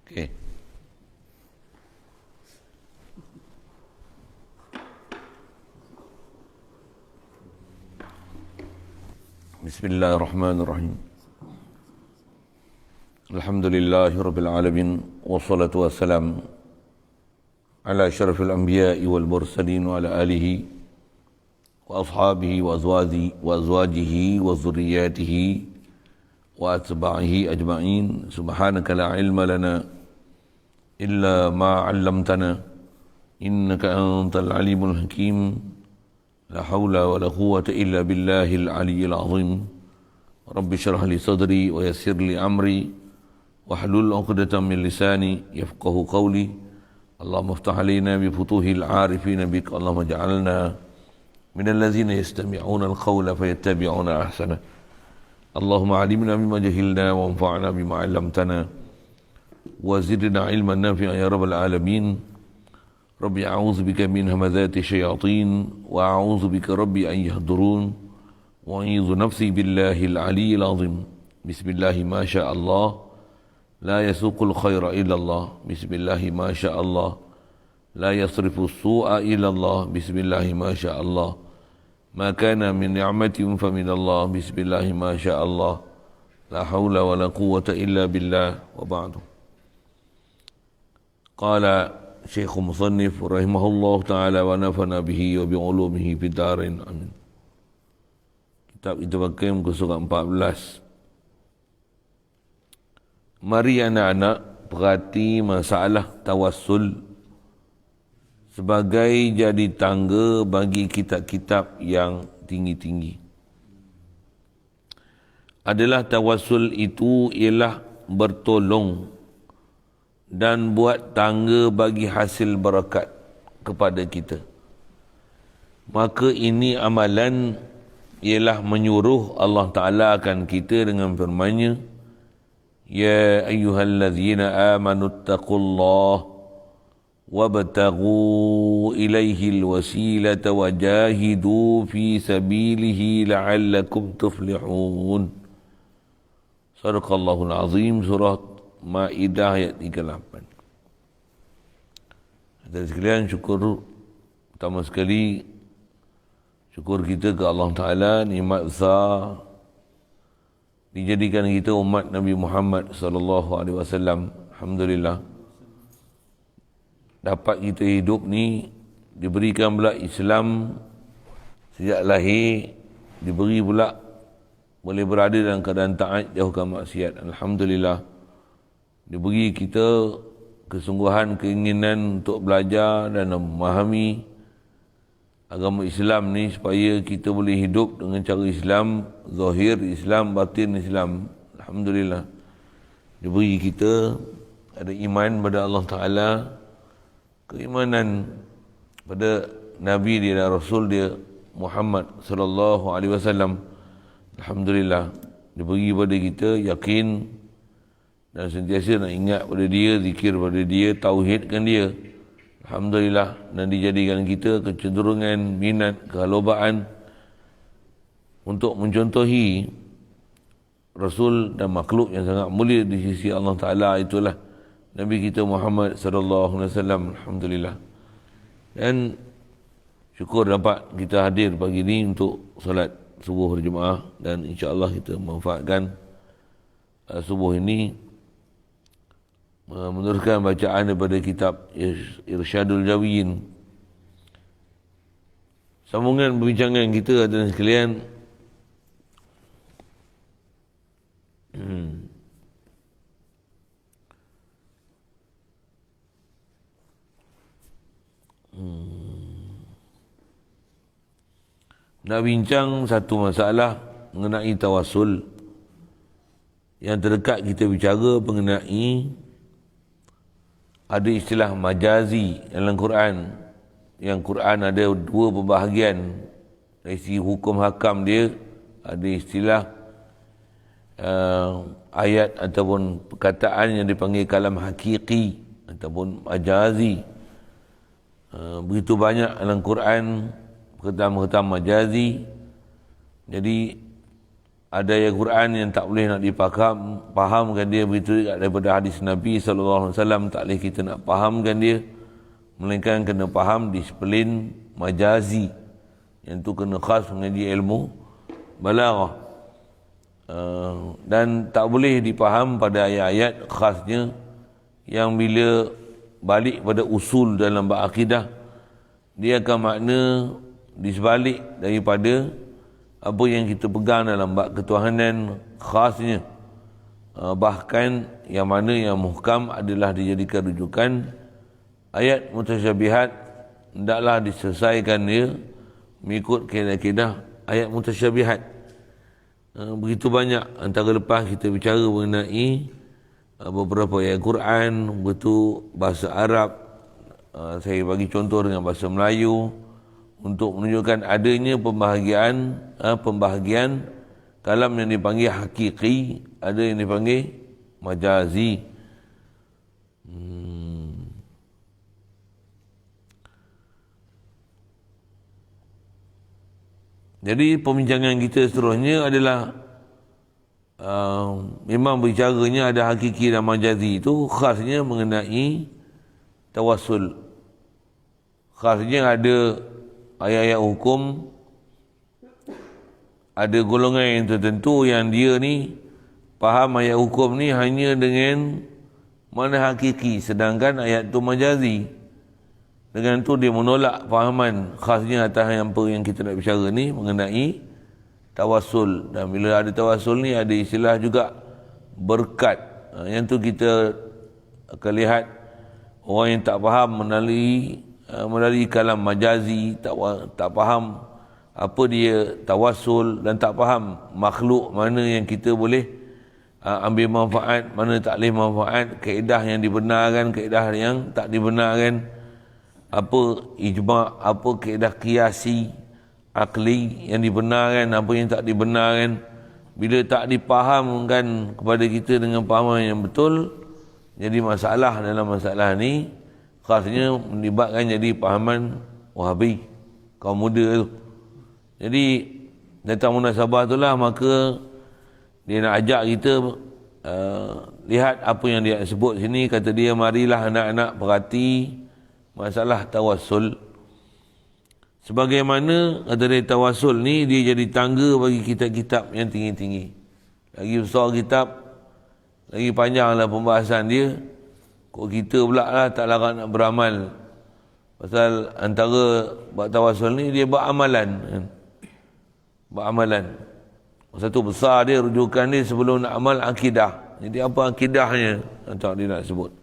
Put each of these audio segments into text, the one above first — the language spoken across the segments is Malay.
Okey. Bismillahirrahmanirrahim. Alhamdulillahirabbil alamin wassalatu wassalam ala asyrafil anbiya'i wal mursalin wa ala alihi wa ashabihi wa azwajihi wa dhurriyyatihi wa atba'ihi ajma'in. Subhanaka la ilma lana illa ma 'allamtana innaka antal alimul hakim. La haula wa la quwwata illa billahil aliyyil azim. Rabbi shrah li sadri wa yassir li amri wahlul 'uqdatam min lisani yafqahu qawli. Allahumma iftah 'alaina bi futuhil 'arifin bik. Allahumma ij'alna minal ladzina yastami'una al-qawla fayattabi'una ahsana. Allahumma 'allimna bima jahilna wa anfa'na bima 'allamtana wa zidna 'ilman nafi'an ya rabbal alamin. Rabbi a'udzu bika min hamazati syayatin wa a'udzu bika rabbi an yahdurun wa a'udzu nafsi billahil aliyyil azim. Bismillahi ma syaa Allah la yasuqul khaira illa Allah. Bismillahi ma syaa Allah la yasrifu as-su'a illa Allah. Bismillahi ma syaa Allah ma kana min ni'matin fa min Allah. Bismillahi ma syaa Allah la haula wa la quwwata illa billah. Wa ba'du. Qala Syekh Musannif rahimahullah ta'ala wa nafana bihi wa bi'ulumihi fi darin. Amin. Kitab kita pakai muka surat 14. Mari anak-anak perhati masalah tawassul sebagai jadi tangga bagi kitab-kitab yang tinggi-tinggi. Adalah tawassul itu ialah bertolong dan buat tangga bagi hasil barakat kepada kita. Maka ini amalan ialah menyuruh Allah Ta'ala akan kita dengan firman-Nya, Ya ayyuhallazina amanu attaqullah wabtaghu ilaihil wasilata wajahidu fi sabilihi la'allakum tuflihun. Sadaqallahul azim. Surah Ma'idah ayat 38. Dan sekalian, syukur pertama sekali, syukur kita ke Allah Ta'ala, nikmat besar dijadikan kita umat Nabi Muhammad sallallahu alaihi wasallam. Alhamdulillah, dapat kita hidup ni, diberikan pula Islam sejak lahir, diberi pula boleh berada dalam keadaan taat, jauhkan maksiat. Alhamdulillah, diberi kita kesungguhan, keinginan untuk belajar dan memahami agama Islam ni supaya kita boleh hidup dengan cara Islam, zahir Islam, batin Islam. Alhamdulillah, diberi kita ada iman pada Allah Ta'ala, keimanan pada Nabi dia dan Rasul dia Muhammad sallallahu alaihi wasallam. Alhamdulillah, diberi pada kita yakin dan sentiasa nak ingat pada dia, zikir pada dia, tauhidkan dia. Alhamdulillah, dan dijadikan kita kecenderungan, minat, kehalobaan untuk mencontohi Rasul dan makhluk yang sangat mulia di sisi Allah Ta'ala, itulah Nabi kita Muhammad sallallahu alaihi wasallam. Alhamdulillah. Dan syukur dapat kita hadir pagi ini untuk solat subuh berjemaah, dan insya-Allah kita memanfaatkan subuh ini meneruskan bacaan daripada kitab Irsyadul Jawiyin. Sambungan perbincangan kita dan sekalian, nak bincang satu masalah mengenai tawassul. Yang terdekat kita bicara mengenai ada istilah majazi dalam Quran. Yang Quran ada dua pembahagian. Dari segi hukum hakam dia, ada istilah ayat ataupun perkataan yang dipanggil kalam hakiki ataupun majazi. Begitu banyak dalam Quran perkataan-perkataan majazi. Jadi ada ayat Quran yang tak boleh nak fahamkan dia, begitu juga daripada hadis Nabi SAW tak boleh kita nak fahamkan dia, melainkan kena faham disiplin majazi, yang tu kena khas mengaji ilmu balaghah. Dan tak boleh dipaham pada ayat-ayat khasnya yang bila balik pada usul dalam bab akidah, dia akan makna di sebalik daripada apa yang kita pegang dalam bab ketuhanan khasnya. Bahkan yang mana yang muhkam adalah dijadikan rujukan, ayat mutasyabihat hendaklah diselesaikan dia mengikut kaedah-kaedah ayat mutasyabihat. Begitu banyak antara lepas kita bicara mengenai beberapa ayat Quran, betul bahasa Arab, saya bagi contoh dengan bahasa Melayu untuk menunjukkan adanya pembahagian kalam yang dipanggil hakiki, ada yang dipanggil majazi. Jadi pembincangan kita seterusnya adalah memang bicaranya ada hakiki dan majazi, itu khasnya mengenai tawassul. Khasnya ada ayat-ayat hukum, ada golongan yang tertentu yang dia ni faham ayat hukum ni hanya dengan mana hakiki, sedangkan ayat tu majazi. Dengan tu dia menolak fahaman khasnya atas apa yang kita nak bicara ni mengenai tawassul. Dan bila ada tawassul ni ada istilah juga berkat. Yang tu kita akan lihat orang yang tak faham melalui kalam majazi, tak faham apa dia tawassul, dan tak faham makhluk mana yang kita boleh ambil manfaat, mana tak boleh manfaat, kaedah yang dibenarkan, kaedah yang tak dibenarkan, apa ijma', apa kaedah qiyasi akli yang dibenarkan, apa yang tak dibenarkan. Bila tak dipahamkan kepada kita dengan pahaman yang betul, jadi masalah dalam masalah ni khasnya melibatkan jadi pahaman Wahabi, kaum muda tu. Jadi datang munasabah itulah maka dia nak ajak kita lihat apa yang dia sebut sini. Kata dia, marilah anak-anak perhati masalah tawassul. Sebagaimana kata dia, tawassul ni dia jadi tangga bagi kitab-kitab yang tinggi-tinggi. Lagi besar kitab, lagi panjanglah pembahasan dia. Kok kita pula lah tak larat nak beramal. Pasal antara buat tawassul ni dia buat amalan. Buat amalan. Satu besar dia, rujukan dia sebelum nak amal akidah. Jadi apa akidahnya? Tak dia nak sebut.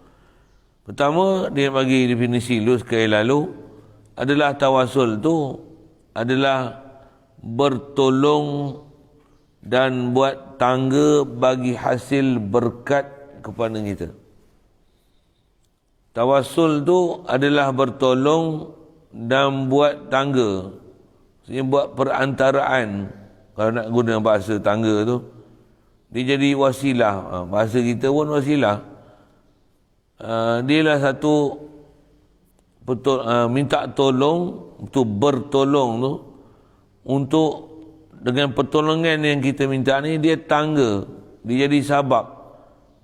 Pertama, dia bagi definisi lu sekali lalu, adalah tawassul tu adalah bertolong dan buat tangga bagi hasil berkat kepada kita. Tawassul tu adalah bertolong dan buat tangga. Maksudnya buat perantaraan. Kalau nak guna bahasa tangga tu, dia jadi wasilah. Bahasa kita pun wasilah. Dia lah satu minta tolong, untuk bertolong tu, untuk dengan pertolongan yang kita minta ni, dia tangga, dia jadi sabab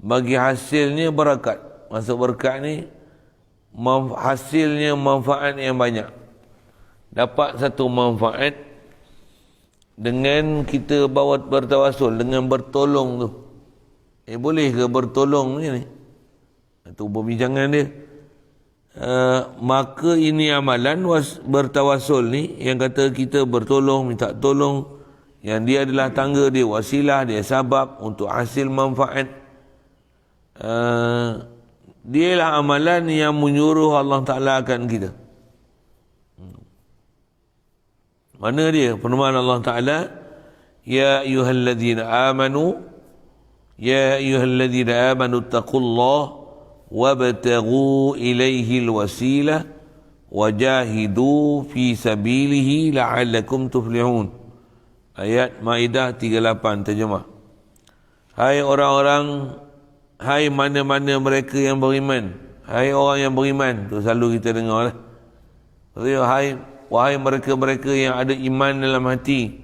bagi hasilnya berakat. Maksud berkat ni hasilnya manfaat yang banyak. Dapat satu manfaat dengan kita bawa bertawassul, dengan bertolong tu. Boleh ke bertolong ni? Itu perbincangan dia. Maka ini amalan bertawassul ni, yang kata kita bertolong, minta tolong, yang dia adalah tangga, dia wasilah, dia sabab untuk hasil manfaat. Dialah amalan yang menyuruh Allah Ta'ala akan kita. Mana dia? Firman Allah Ta'ala, Ya ayyuhalladzina amanu, Ya ayyuhalladzina amanu taqullah wabtaghu ilaihi alwasilah wajahidu fi sabilihi la'allakum tuflihun. Ayat Maidah 38 terjemah. Hai orang-orang, hai mana-mana mereka yang beriman. Hai orang yang beriman, tu selalu kita dengar lah. Wahai mereka-mereka yang ada iman dalam hati,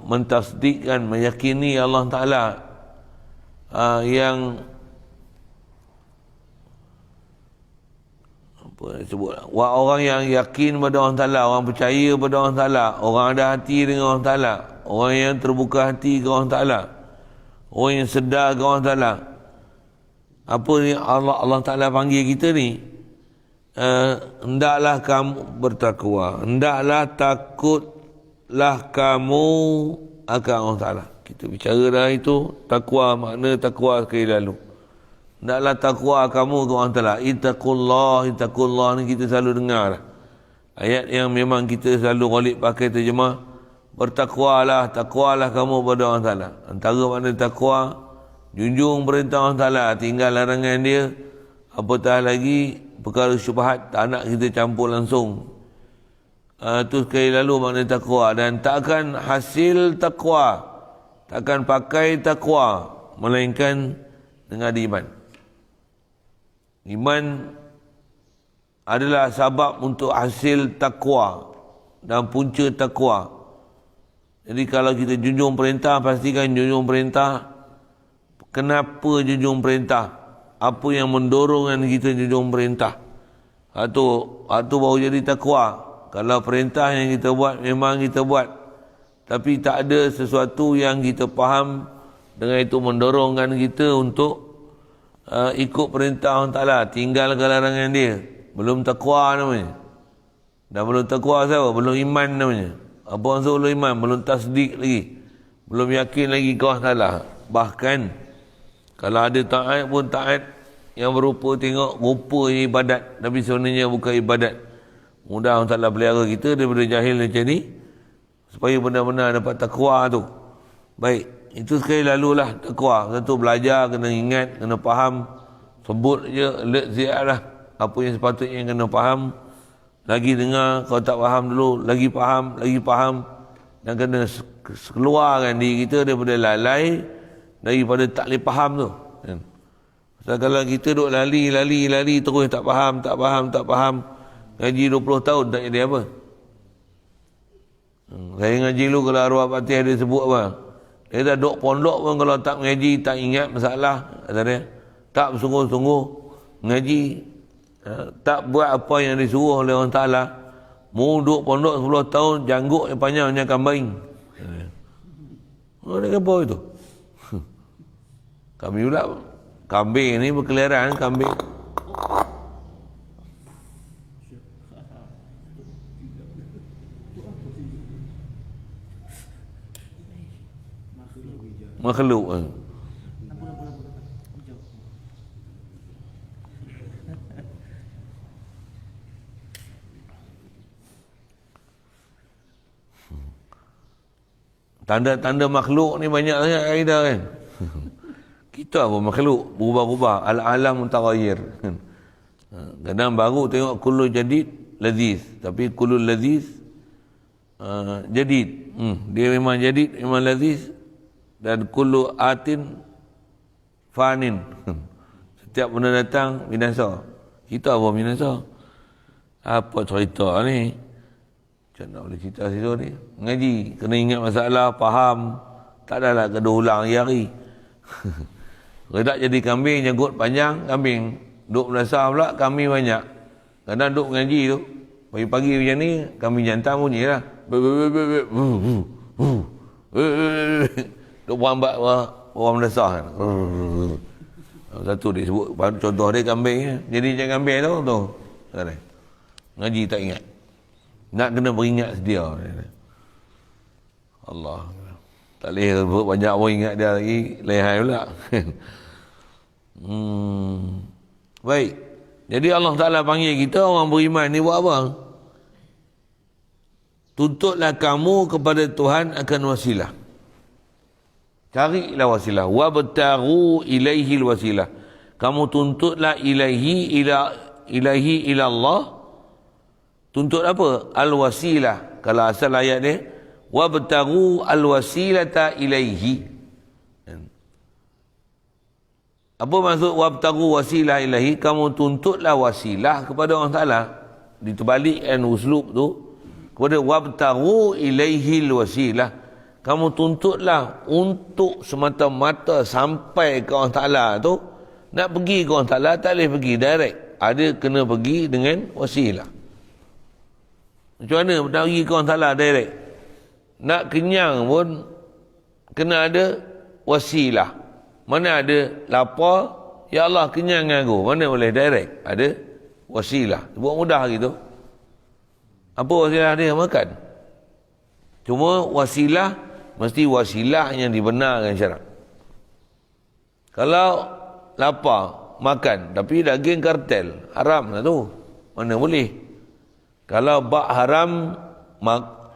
mentasdikkan, meyakini Allah Ta'ala yang orang yang yakin pada Allah Ta'ala, orang percaya pada Allah Ta'ala, orang ada hati dengan Allah Ta'ala, orang yang terbuka hati ke Allah Ta'ala, orang yang sedar ke Allah Ta'ala. Apa yang Allah Ta'ala panggil kita ni, hendaklah kamu bertakwa, hendaklah takutlah kamu akan Allah Ta'ala. Kita bicara dah itu takwa, makna takwa sekali lalu. Hendaklah takwa kamu ke Allah Ta'ala. Ittaqullah ni kita selalu dengar. Ayat yang memang kita selalu ghalib pakai terjemah, bertakwalah, takwalah kamu pada Allah Ta'ala. Antara makna takwa, junjung perintah Allah Ta'ala, tinggal larangan dia, apatah lagi perkara syubhat tak nak kita campur langsung. Itu sekali lalu makna takwa. Dan takkan hasil takwa, takkan pakai takwa melainkan dengan iman. Iman adalah sebab untuk hasil takwa dan punca takwa. Jadi kalau kita junjung perintah, pastikan junjung perintah. Kenapa junjung perintah? Apa yang mendorongkan kita junjung perintah? Itu baru jadi takwa. Kalau perintah yang kita buat memang kita buat, tapi tak ada sesuatu yang kita faham dengan itu mendorongkan kita untuk ikut perintah Allah Ta'ala, tinggalkan larangan dia, belum takwa namanya. Dan belum takwa siapa? Belum iman namanya. Apa maksud belum iman? Belum tasdik lagi, belum yakin lagi ke Allah Ta'ala. Bahkan kalau ada taat pun taat yang berupa tengok rupa ibadat, tapi sebenarnya bukan ibadat. Mudah Allah Ta'ala pelihara kita daripada jahil macam ni, supaya benar-benar dapat takwa tu. Baik, itu sekali lalulah takwa. Satu, belajar, kena ingat, kena faham. Sebut je, alert ziat lah. Apa yang sepatutnya yang kena faham. Lagi dengar, kalau tak faham dulu, lagi faham. Dan kena keluarkan diri kita daripada lalai, daripada tak boleh faham tu. Sebab kalau kita duk lali, terus tak faham. Ngaji 20 tahun tak jadi apa. Saya ngaji dulu kalau arwah Fatih ada sebut apa. Dia dah duk pondok pun kalau tak mengaji, tak ingat masalah. Kata dia, tak bersungguh-sungguh mengaji, tak buat apa yang disuruh oleh Allah Ta'ala. Mu duk pondok 10 tahun, janggut yang panjang macam kambing. Dia apa itu? Kami pula, kambing ni berkeliaran, kambing. Makhluk. Tanda-tanda makhluk ni banyak sangat kaedah kan. Kita apa makhluk? Berubah-ubah. Al-alam mutaghayyir. Kadang baru tengok kullu jadid laziz. Tapi kullu laziz jadid. Dia memang jadid, memang laziz. Dan kullu atin fanin. Setiap benda datang binasa. Kita apa binasa? Apa cerita ni? Macam nak boleh cerita situ ni? Ngaji, kena ingat masalah, faham. Tak adalah kena ulang hari-hari. Redak jadi kambing, janggut panjang, kambing. Duk belasah pula, kambing banyak. Kadang duk ngaji tu, pagi-pagi macam ni, kambing jantan bunyi lah. Duk berambat orang belasah kan. Satu dia sebut, contoh dia kambing. Jadi macam kambing tu. Ngaji tak ingat. Nak kena beringat sedia. Allah. Tak boleh sebut banyak orang ingat dia lagi. Lehai pula. Baik. Jadi Allah Ta'ala panggil kita orang beriman ni buat apa? Tuntutlah kamu kepada Tuhan akan wasilah. Carilah wasilah. Wabtaghu ilaihi wasilah. Kamu tuntutlah ilaihi ila Allah. Tuntut apa? Al-wasilah. Kalau asal ayat ni, wabtaghu al-wasilata ilaihi. Apa maksud wabtaghu wasilah ilaihi? Kamu tuntutlah wasilah kepada Allah Ta'ala. Diterbalikkan uslub tu kepada wabtaghu ilaihi al-wasilah. kamu tuntutlah untuk semata-mata sampai ke Allah Ta'ala tu. Nak pergi ke Allah Ta'ala tak boleh pergi direct, ada kena pergi dengan wasilah. Macam mana nak pergi ke Allah Ta'ala direct? Nak kenyang pun kena ada wasilah. Mana ada lapar, ya Allah kenyangkan aku, mana boleh direct, ada wasilah. Buat mudah gitu. Apa wasilah dia? Makan. Cuma wasilah mesti wasilah yang dibenarkan syarak. Kalau lapar makan tapi daging kartel, haram lah tu, mana boleh. Kalau bak haram,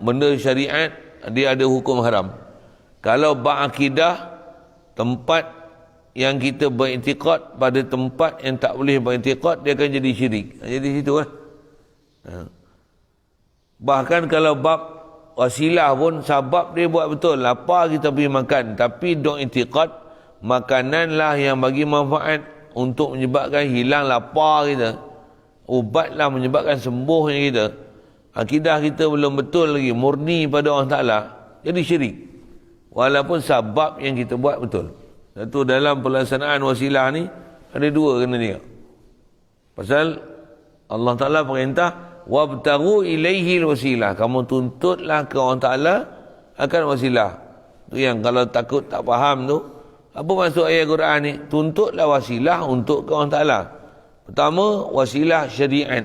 benda syariat dia ada hukum haram. Kalau bak akidah, tempat yang kita beriktikad pada tempat yang tak boleh beriktikad, dia akan jadi syirik. Jadi situ lah. Bahkan kalau bab wasilah pun, sabab dia buat betul, lapar kita pergi makan, tapi dok iktikad makananlah yang bagi manfaat untuk menyebabkan hilang lapar kita, ubatlah menyebabkan sembuhnya kita. Akidah kita belum betul lagi, murni pada Allah Ta'ala, jadi syirik walaupun sabab yang kita buat betul. Satu, dalam pelaksanaan wasilah ni ada dua kena tengok. Pasal Allah Ta'ala perintah wabtaghu ilaihi wasilah, kamu tuntutlah ke Allah Ta'ala akan wasilah. Tu yang kalau takut tak faham tu, apa maksud ayat Quran ni? Tuntutlah wasilah untuk ke Allah Ta'ala. Pertama, wasilah syariat,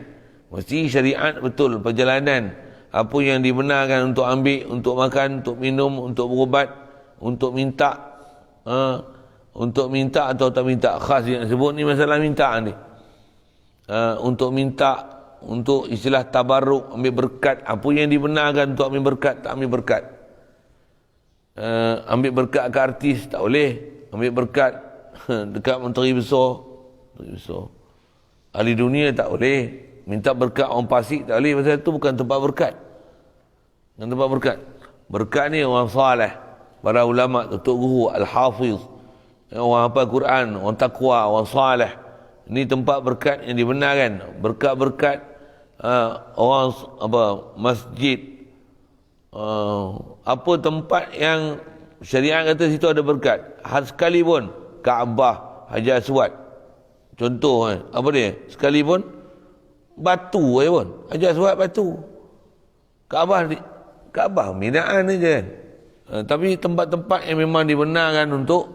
mesti syariat betul, perjalanan apa yang dibenarkan untuk ambil, untuk makan, untuk minum, untuk berubat, untuk minta, untuk minta atau tak minta, khas yang sebut ni masalah minta ni, untuk minta, untuk istilah tabarruk, ambil berkat, apa yang dibenarkan untuk ambil berkat, tak ambil berkat. Ambil berkat ke artis tak boleh, ambil berkat dekat menteri besar, ahli dunia tak boleh, minta berkat orang fasik tak boleh, pasal itu bukan tempat berkat. Bukan tempat berkat. Berkat ni orang salih, para ulama, tutup guru, al-hafiz, orang hafal Quran, orang takwa, orang salih. Ini tempat berkat yang dibenarkan. Berkat-berkat orang apa, masjid, apa tempat yang syariat kata situ ada berkat. Sekalipun Kaabah, Hajar Aswad, contoh apa dia, sekalipun batu pun, Hajar Aswad batu, Kaabah binaan je kan. Tapi tempat-tempat yang memang dibenarkan untuk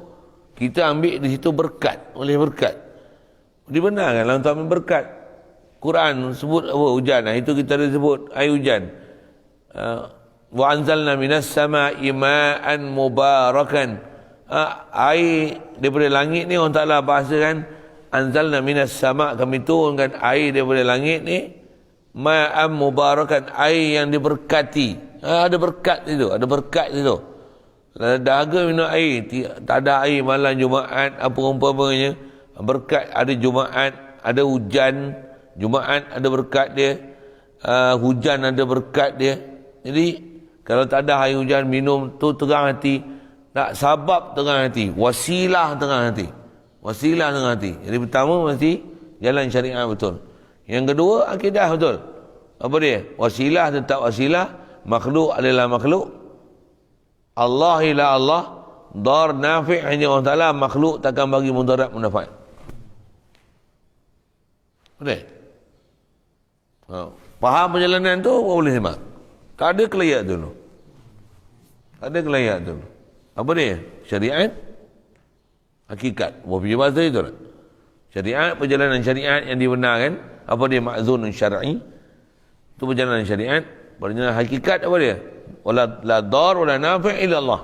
kita ambil di situ berkat, oleh berkat, dibenarkan lah untuk ambil berkat. Quran sebut apa, hujan, itu kita ada sebut air hujan. Wa anzalna minas sama'i ma'an mubarakan. Air daripada langit ni, orang Ta'ala bahasakan anzalna minas sama', kami turunkan air daripada langit ni, ma'an mubarakan, air yang diberkati. Ada berkat itu, ada berkat itu. Dahaga minum air, tak ada air malam Jumaat apa umpamanya, berkat. Ada Jumaat, ada hujan Jumaat, ada berkat dia. Hujan ada berkat dia. Jadi kalau tak ada air hujan, minum tu terang hati. Tak, sabab terang hati, wasilah terang hati, wasilah terang hati. Jadi pertama mesti jalan syariat betul. Yang kedua, akidah betul. Apa dia? Wasilah tetap wasilah, makhluk adalah makhluk, Allah ila Allah, dar nafi' hanya Allah Ta'ala, makhluk takkan bagi mudarat manfaat. Betul? Faham perjalanan tu, boleh semak. Tak ada kelayak dulu. Tak ada kelayak dulu. Apa dia? Syariat, hakikat. Punya bahasa itu lah. Syariat, perjalanan syariat yang dibenarkan. Apa dia? Ma'zunun syar'i. Itu perjalanan syariat. Perjalanan hakikat apa dia? Wala la dar wala nafi' illa Allah.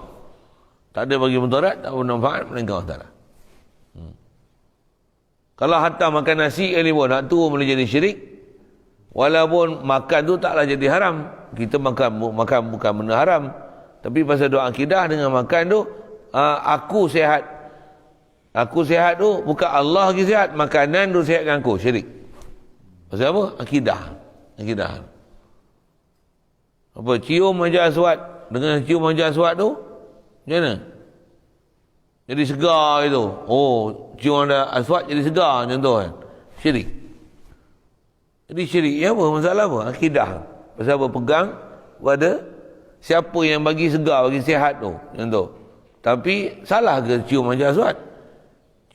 Tak ada bagi mudarat, tak ada manfaat melainkan Allah Ta'ala. Kalau hatta makan nasi ni pun, nak tu boleh jadi syirik. Walaupun makan tu taklah jadi haram. Kita makan bukan benda haram. Tapi pasal doa akidah dengan makan tu, aku sihat. Aku sihat tu bukan Allah lagi sihat, makanan tu sihatkan aku, syirik. Pasal apa? Akidah. Akidah. Apa? Cium Hajar Aswad. Dengan cium Hajar Aswad tu, macam mana? Jadi segar itu. Oh, cium Hajar Aswad jadi segar, contoh kan. Syirik. Jadi syirik, ya apa? Masalah apa? Akidah. Pasal apa? Pegang pada siapa yang bagi segar, bagi sihat tu, yang tu. Tapi salah ke cium Hajar Aswad?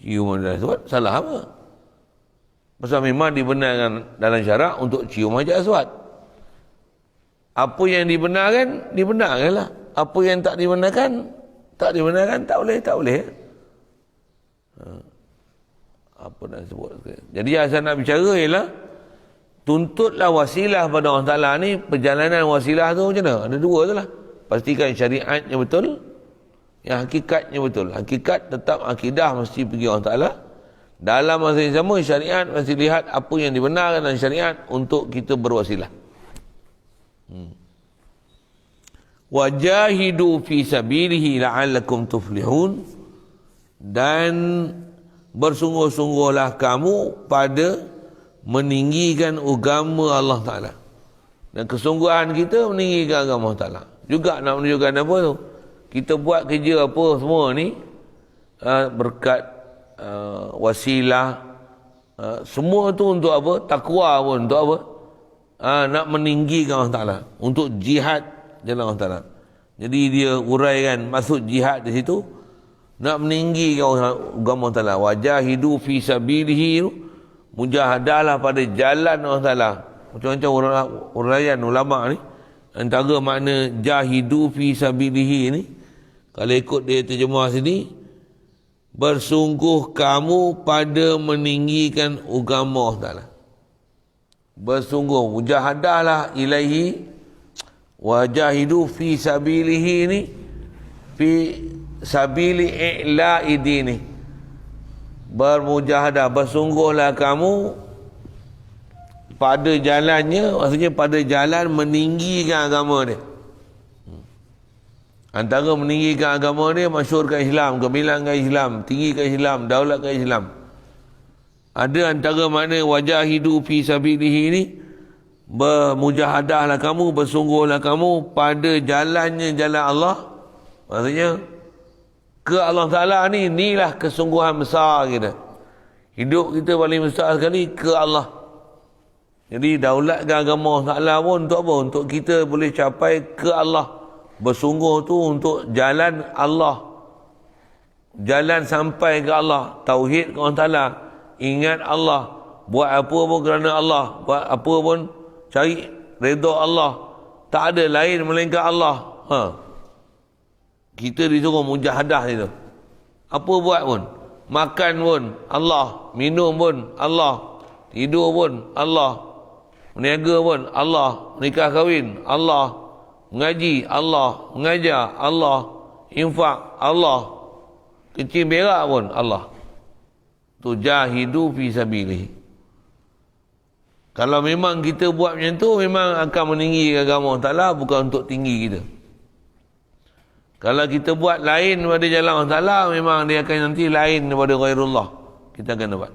Cium Hajar Aswad salah apa? Pasal memang dibenarkan dalam syarak untuk cium Hajar Aswad. Apa yang dibenarkan, dibenarkanlah. Apa yang tak dibenarkan, tak dibenarkan, tak boleh. Apa nak sebut? Jadi yang saya nak bicara ialah tuntutlah wasilah pada Allah Ta'ala ni. Perjalanan wasilah tu macam mana? Ada dua tu lah. Pastikan syariatnya betul, yang hakikatnya betul. Hakikat tetap akidah mesti pergi Allah Ta'ala. Dalam masa yang sama, syariat mesti lihat apa yang dibenarkan dalam syariat untuk kita berwasilah. Wajahidu fi sabilihi la'allakum tuflihun. Dan bersungguh-sungguhlah kamu pada meninggikan agama Allah Ta'ala. Dan kesungguhan kita meninggikan agama Allah Ta'ala. Juga nak menunjukkan apa tu? Kita buat kerja apa semua ni, berkat wasilah, semua tu untuk apa? Takwa pun untuk apa? Nak meninggikan Allah Ta'ala, untuk jihad jalan Allah Ta'ala. Jadi dia uraikan maksud jihad di situ, nak meninggikan agama Allah Ta'ala. Wajahidu fi sabilihi, mujahadalah pada jalan Allah Ta'ala. Macam-macam uraian ulama ni. Antara makna jahidu fi sabilihi ni, kalau ikut dia terjemah sini, bersungguh kamu pada meninggikan agama Allah Ta'ala. Bersungguh, mujahadahlah ilaihi, wajahidu fi sabilihi ni, fi sabili i'la'i dini. Bermujahadah, bersungguhlah kamu pada jalannya, maksudnya pada jalan meninggikan agama dia. Antara meninggikan agama dia, masyhurkan Islam, gemilangkan Islam, tinggikan Islam, daulatkan Islam. Ada antara makna wajahidu fi sabilihi ni, bermujahadahlah kamu, bersungguhlah kamu pada jalannya jalan Allah. Maksudnya ke Allah Ta'ala ni, inilah kesungguhan besar kita. Hidup kita paling besar sekali ke Allah. Jadi daulatkan agama Allah Ta'ala pun untuk apa? Untuk kita boleh capai ke Allah. Bersungguh tu untuk jalan Allah, jalan sampai ke Allah. Tauhid ke Allah Ta'ala, ingat Allah, buat apa pun kerana Allah, buat apa pun cari redha Allah, tak ada lain melainkan Allah. Kita disuruh mujahadah itu. Apa buat pun, makan pun Allah, minum pun Allah, tidur pun Allah, meniaga pun Allah, menikah kahwin Allah, mengaji Allah, mengajar Allah, infak Allah, kecil berak pun Allah. Tu jahidu fi sabilihi. Kalau memang kita buat macam tu, memang akan meninggi agama Allah Ta'ala, bukan untuk tinggi kita. Kalau kita buat lain daripada jalan Allah Ta'ala, memang dia akan nanti lain daripada ghairullah. Kita akan dapat,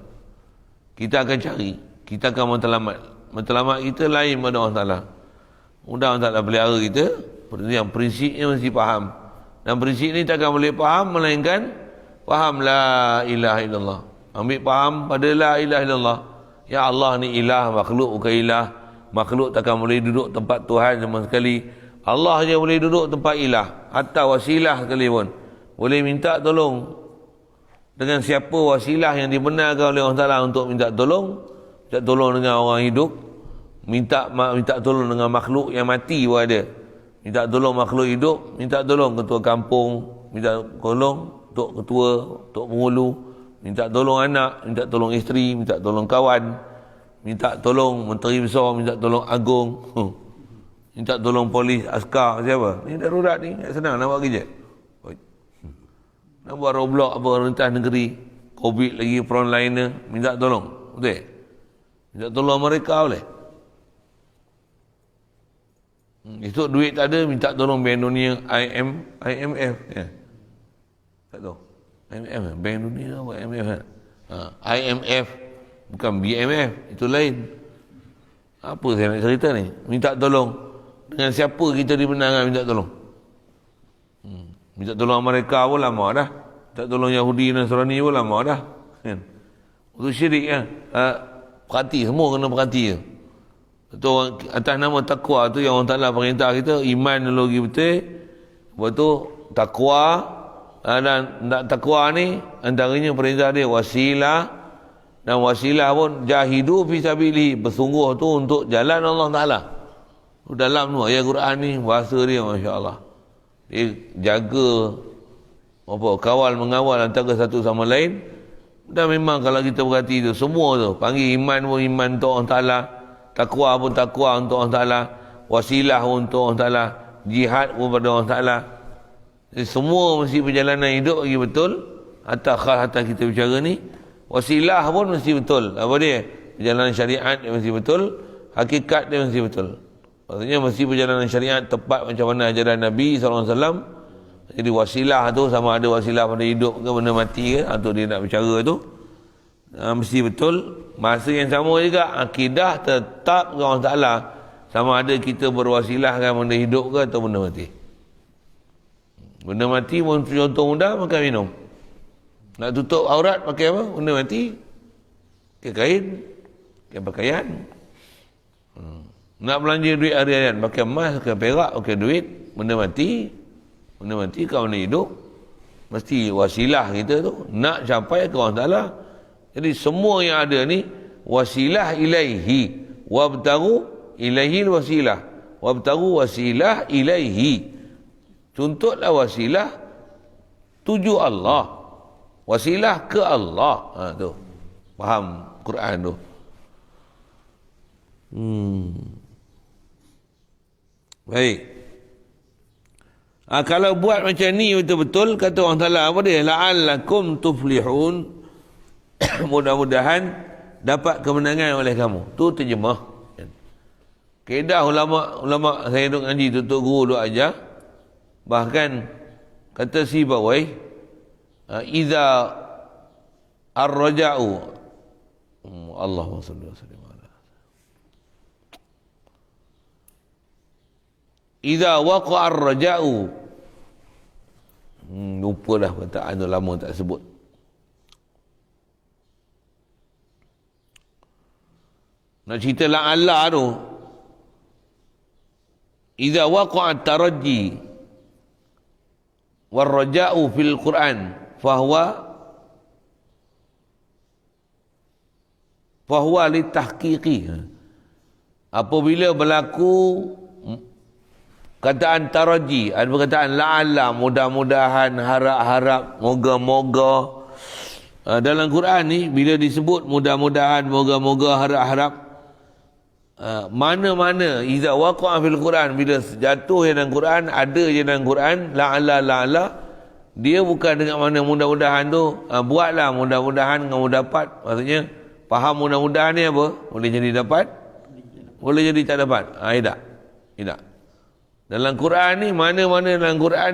kita akan cari, kita akan matlamat. Matlamat kita lain daripada Allah Ta'ala. Mudah Allah Ta'ala pelihara kita. Yang prinsipnya mesti faham. Dan prinsip ni takkan boleh faham melainkan faham la ilaha illallah. Ambil faham pada la ilaha illallah. Ya Allah ni ilah, makhluk bukan ilah. Makhluk takkan boleh duduk tempat Tuhan sama sekali. Allah je boleh duduk tempat ilah. Hatta wasilah sekalipun boleh minta tolong dengan siapa wasilah yang dibenarkan oleh Allah Ta'ala untuk minta tolong. Minta tolong dengan orang hidup, minta tolong dengan makhluk yang mati pun ada. Minta tolong makhluk hidup, minta tolong ketua kampung, minta tolong untuk ketua, untuk penghulu, minta tolong anak, minta tolong isteri, minta tolong kawan, minta tolong menteri besar, minta tolong agung, minta tolong polis, askar, siapa? Ni darurat ni, senang nak buat kerja. Nak buat roadblock apa, rentas negeri, COVID lagi, frontliner, minta tolong, betul? Minta tolong mereka boleh. Esok duit tak ada, minta tolong Bank Dunia, IMF. Ya. Tak tahu. IMF, Bank Dunia apa IMF? IMF, bukan BMF, itu lain. Apa saya nak cerita ni? Minta tolong. Dengan siapa kita dibenarkan minta tolong? Minta tolong mereka pun lama dah. Minta tolong Yahudi dan Nasrani pun lama dah. Kan? Itu syirik kan? Perhati, semua kena perhati je. tu atas nama takwa tu yang Allah Ta'ala perintah kita iman dulu lagi betul. Lepas tu takwa, dan takwa ni antaranya perintah dia wasilah, dan wasilah pun jahidu fi sabilihi, bersungguh tu untuk jalan Allah Ta'ala. Dalam tu ayat Quran ni bahasa dia masya-Allah. Dia jaga kawal mengawal antara satu sama lain. Dan memang kalau kita perhati tu semua tu panggil iman pun iman untuk Allah Ta'ala, takwa pun takwa untuk Allah Ta'ala, wasilah pun untuk Allah Ta'ala, jihad pun pada Allah Ta'ala. Jadi semua mesti perjalanan hidup lagi betul. Atas kita bicara ni, wasilah pun mesti betul. Apa dia? Perjalanan syariat dia mesti betul, hakikat dia mesti betul. Maksudnya mesti perjalanan syariat tepat macam mana ajaran Nabi SAW. Jadi wasilah tu sama ada wasilah pada hidup ke benda mati ke, atau dia nak bicara tu mesti betul. Masa yang sama juga akidah tetap ke Allah Ta'ala, sama ada kita berwasilahkan benda hidup ke atau benda mati. Benda mati pun contoh mudah, makan minum. Nak tutup aurat pakai apa? Benda mati. Pakai kain, pakai pakaian. Nak belanja duit harian, pakai emas, pakai perak, pakai duit. Benda mati. Benda mati kau nak hidup, mesti wasilah kita tu nak capai ke Allah Ta'ala. Jadi semua yang ada ni wasilah ilaihi, wabtagu ilaihi wasilah, wabtagu wasilah ilaihi. Tuntutlah wasilah tuju Allah, wasilah ke Allah. Tu faham Quran tu. Baik. Kalau buat macam ni betul-betul, kata Allah Ta'ala apa dia? La'allakum tuflihun. Mudah-mudahan dapat kemenangan oleh kamu. Tu terjemah. Kaedah ulama saya duk ngaji, tutup guru duk ajar. Bahkan kata si Bawai, iza ar-raja'u Allahumma salli wa sallim ala iza waqa'a ar-raja'u, lupa dah perkataan tu, lama tak sebut. Nak cerita la'alla tu, iza waqa'a at-tarajji war-raja'u fil Quran fahuwa litahqiqi. Apabila berlaku kataan taraji, ada perkataan la'alla, mudah-mudahan, harap-harap, moga-moga. Dalam Quran ni bila disebut mudah-mudahan, moga-moga, harap-harap, mana-mana iza waqa'a fil Quran, bila jatuh dalam Quran, ada je dalam Quran la'alla, dia bukan dengan mana mudah-mudahan tu buatlah mudah-mudahan kamu dapat. Maksudnya faham mudah-mudahan ni apa? Boleh jadi dapat, boleh jadi tak dapat. Tidak. Dalam Quran ni, mana-mana dalam Quran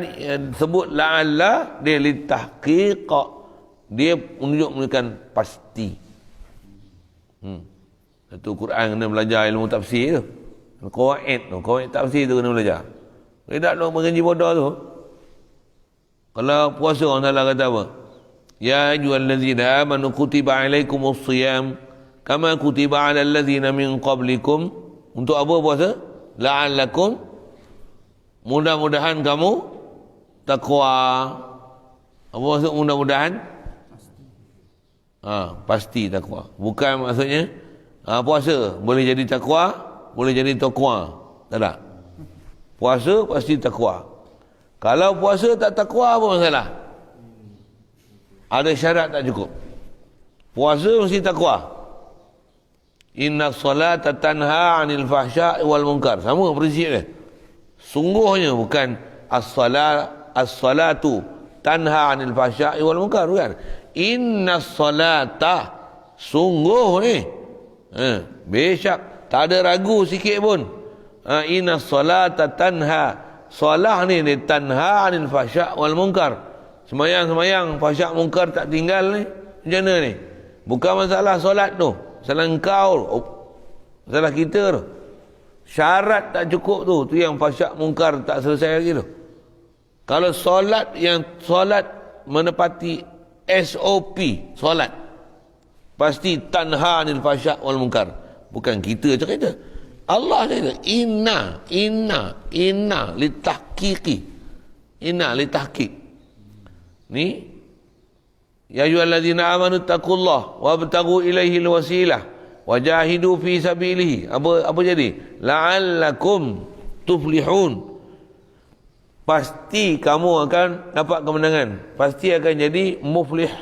sebut la'alla, dia litahqiq, dia menunjukkan pasti. Itu Quran kena belajar ilmu tafsir tu. Qawaid tafsir tu kena belajar. Tidak nak mengaji bodoh tu. Kalau puasa orang Ta'ala kata apa? Ya ayyuhallazina amanu kutiba alaikumus siyam kama kutiba alal ladzina min qablikum. Untuk apa puasa? La'allakum, mudah-mudahan kamu takwa. Apa maksud mudah-mudahan? Pasti takwa. Bukan maksudnya puasa boleh jadi takwa, boleh jadi takwa. Tak. Puasa pasti takwa. Kalau puasa tak takwa, apa masalah? Ada syarat tak cukup. Puasa mesti takwa. Inna salata tanha 'anil fahsya'i wal munkar. Sama prinsip dia. Sungguhnya bukan as-salatu tanha 'anil fahsya'i wal munkar, bukan. Inna salata, sungguh ni. Besyak, tak ada ragu sikit pun. Inna salata tanha, salah ni dia tanha 'anil fahsya' wal munkar. Semayang fahsyak munkar tak tinggal ni. Macam mana ni? Bukan masalah solat tu, masalah engkau, masalah kita tu. Syarat tak cukup tu yang fahsyak munkar tak selesai lagi tu. Kalau solat menepati SOP solat, pasti tanha 'anil fahsya' wal munkar. Bukan kita cakap kita. Allah dia inna litahqiqi. Inna litahqiq. Ni ya ayyuhallazina amanu taqullaha wabtaghu ilaihi alwasilah wajahidu fi sabilihi. Apa jadi? La'allakum tuflihun. Pasti kamu akan dapat kemenangan. Pasti akan jadi muflih.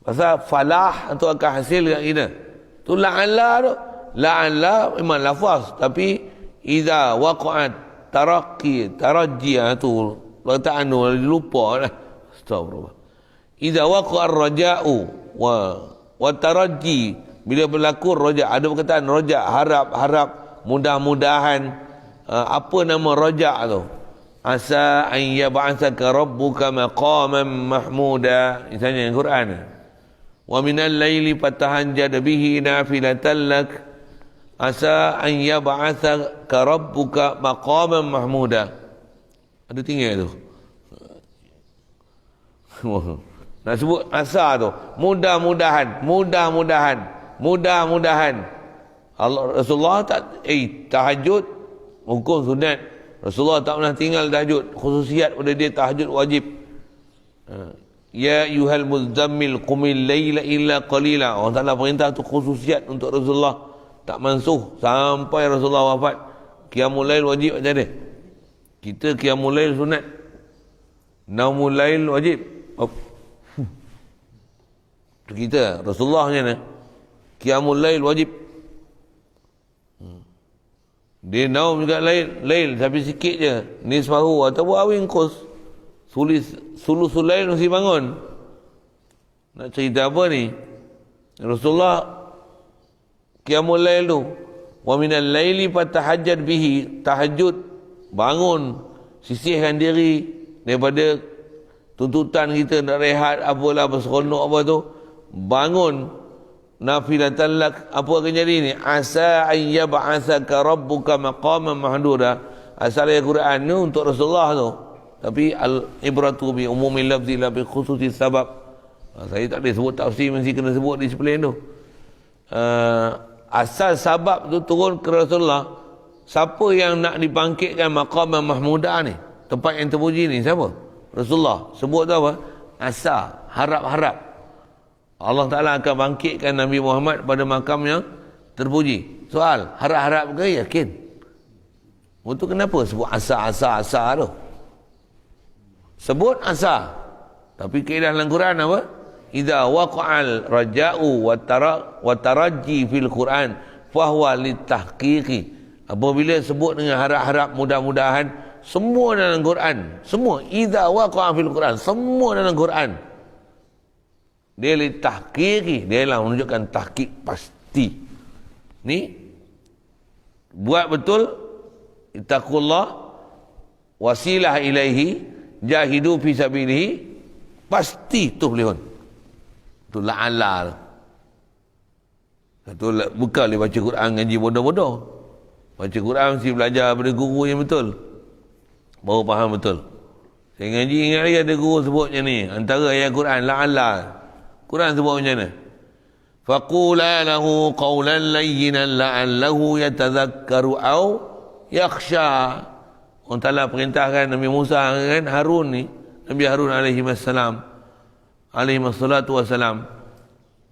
Pasal falah itu akan hasil kat kita. Tu la'alla tu. La'alla memang lafaz. Tapi idza waqa'at tarajji tu. Letak anu lupa lah. Astagfirullah. Idza waqa'a ar-raja'u wa tarajji. Bila berlaku raja, ada perkataan raja, harap, mudah-mudahan. Apa nama raja tu? Asa an yab'atsaka rabbuka maqaman mahmuda. Misalnya yang Quran. Wa minal laili fatahajjad bihi nafilatan lak. Asa an yab'atsaka rabbuka maqaman mahmuda. Ada tinggal tu. Nak sebut asa tu. Mudah-mudahan. Allah Rasulullah tak tahajud hukum sunat. Rasulullah tak pernah tinggal tahajud. Khususiat pada dia tahajud wajib. Ya ayyuhal muzammil qumil laila illa qalila. Allah Taala perintah tu khususiat untuk Rasulullah. Tak mansuh sampai Rasulullah wafat. Qiyamul lail wajib macam mana? Kita qiyamul lail sunat. Naumul lail wajib. Kita Rasulullah macam mana? Qiyamul lail wajib. Dia naum juga lail tapi sikit je. Nisfahu atau awin qus. Sulusul lail mesti bangun. Nak cerita apa ni? Rasulullah qiyamul lail tu. Wa minal laili fatahajjad bihi. Tahajud, bangun, sisihkan diri daripada tuntutan kita nak rehat apalah berseronok apa tu. Bangun nafilatan lak. Apa akan jadi ni? Asa ayya ba'atsaka rabbuka maqaman mahduda. Asal ayat Quran ni untuk Rasulullah tu. Tapi al-ibratu bi umumil lafzi la bi khususi sabab. Saya tak boleh sebut tafsir, mesti kena sebut disiplin tu. Asal sabab tu turun ke Rasulullah. Siapa yang nak dibangkitkan maqaman mahmuda ni? Tempat yang terpuji ni siapa? Rasulullah. Sebut tu apa? Asa, harap-harap. Allah Ta'ala akan bangkitkan Nabi Muhammad pada makam yang terpuji. Soal, harap-harap ke yakin? Itu kenapa sebut asa tu? Sebut asa. Tapi kaedah dalam Quran apa? Idza waqa'al raja'u wa tarajji fil Quran fahuwa litahqiqi. Apabila sebut dengan harap-harap, mudah-mudahan, semua dalam Quran. Semua. Idza waqa'a fil Quran. Semua dalam Quran. Dia litahqiqi. Dia lah menunjukkan tahqiq pasti. Ni buat betul. Ittaqullah wasilah ilaihi jahidu fi sabilihi pasti tuflihun. Tu la'alla. Tu bukan boleh baca Quran ngaji bodoh-bodoh. Baca Quran mesti belajar pada guru yang betul. Baru faham betul. Saya ngaji ingat lagi ada guru sebut macam ni. Antara ayat Quran la'alla. Quran sebut macam mana? Faqula lahu qawlan layyinan la'allahu yatadhakkaru aw yakhsha. Allah Ta'ala perintahkan Nabi Musa kan Harun ni, Nabi Harun alaihi wassalam, alaihi wassalatu wassalam,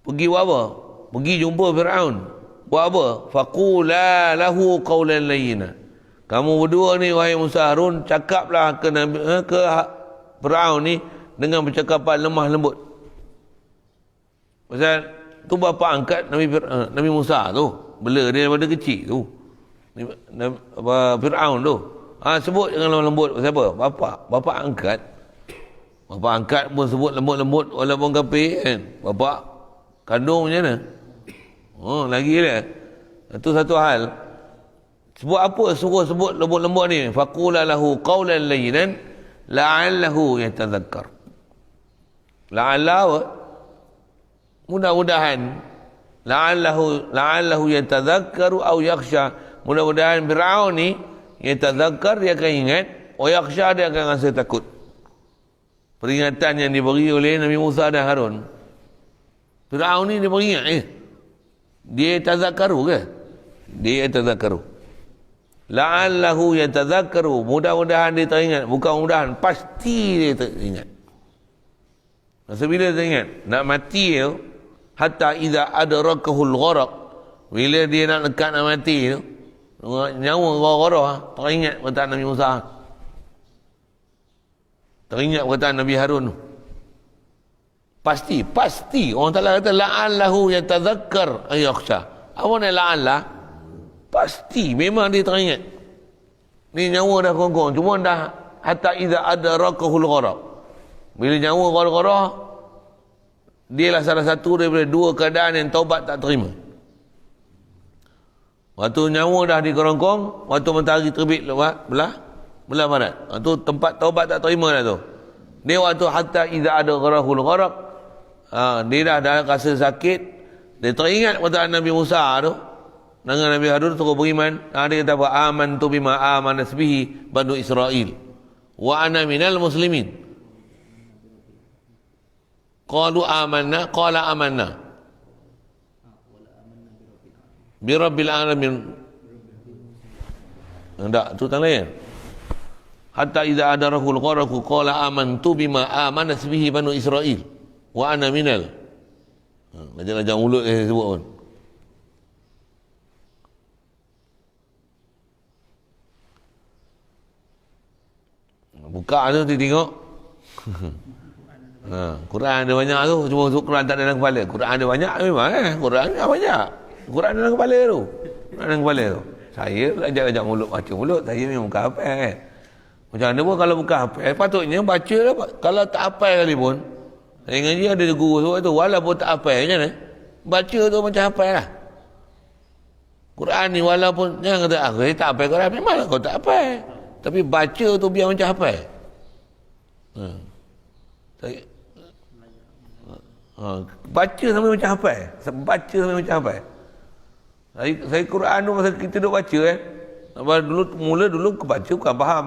pergi buat apa? Pergi jumpa Fir'aun. Buat apa? Faqula lahu qawlan layyina. Kamu berdua ni wahai Musa Harun, cakaplah ke Fir'aun ni dengan percakapan lemah lembut. Pasal tu bapa angkat Nabi Musa tu, bela dia daripada kecil tu. Fir'aun tu. Sebut jangan lemah lembut. Pasal apa? Bapa angkat. Bapa angkat pun sebut lembut-lembut walaupun kafir kan. Bapa kandung macam mana? Lagi dia. Itu satu hal. Sebut apa suruh sebut lembut-lembut ni? Faqula lahu qawlan layyinan la'allahu yatadhakkar. La'allahu mudah-mudahan la'allahu yatadhakkaru aw yakhsha. Mudah-mudahan Fir'aun ni yatadhakkar, dia akan ingat, wa yakhsha, dia akan rasa takut. Peringatan yang diberi oleh Nabi Musa dan Harun. Fir'aun ni dia beringat dia tazakkaru ke? Dia tazakkaru. la'allahu yatadzakkaru, mudah-mudahan dia teringat, bukan mudahan, pasti dia teringat. Masa bila dia teringat nak mati tu, hatta idza adrakahul gharaq, bila dia nak dekat nak mati tu, nyawa gharaq, teringat perkataan Nabi Musa, teringat perkataan Nabi Harun tu. Pasti orang Taala kata la'allahu yatadzakkar ay yakhsha. Apa ni la'allah? Pasti memang dia teringat. Ni nyawa dah kongkong, cuma dah hatta idza adrakahul gharaq. Bila nyawa gharaq, dia lah salah satu daripada dua keadaan yang taubat tak terima. Waktu nyawa dah di kerongkong, waktu matahari terbit belah barat. Waktu tempat taubat tak terima dah tu. Dia waktu hatta idza adrakahul gharaq, dia dah rasa sakit, dia teringat perkataan Nabi Musa tu dengan Nabi Harun suruh beriman. Dia kata apa? Amantu bima amanas bihi Banu Israel wa ana minal muslimin. Qalu amanna, qala amanna bi rabbil alamin. Tak, tu tak lain. Hatta idza adarahul gharq qala amantu bima amanas bihi Banu Israel wa ana minal. Lajang-lajang mulut saya sebut pun. Buka tu tengok. Quran ada banyak tu, cuma Quran tak ada dalam kepala. Quran ada banyak memang Quran ada banyak. Quran dalam kepala tu. Quran dalam kepala tu. Saya belajar mulut, baca mulut, saya memang bukan hafal. Macam mana pun kalau bukan hafal, patutnya baca lah. Kalau tak hafal kali pun, saya ngaji ada guru sebab tu, walaupun tak hafal macam mana, baca tu macam hafal lah. Quran ni walaupun, jangan kata, saya tak hafal Quran, memanglah kau tak hafal. Tapi baca tu biar macam hafal. Baca sampai macam hafal. Baca sampai macam hafal. Saya Quran tu masa kita duduk baca mula dulu baca bukan faham.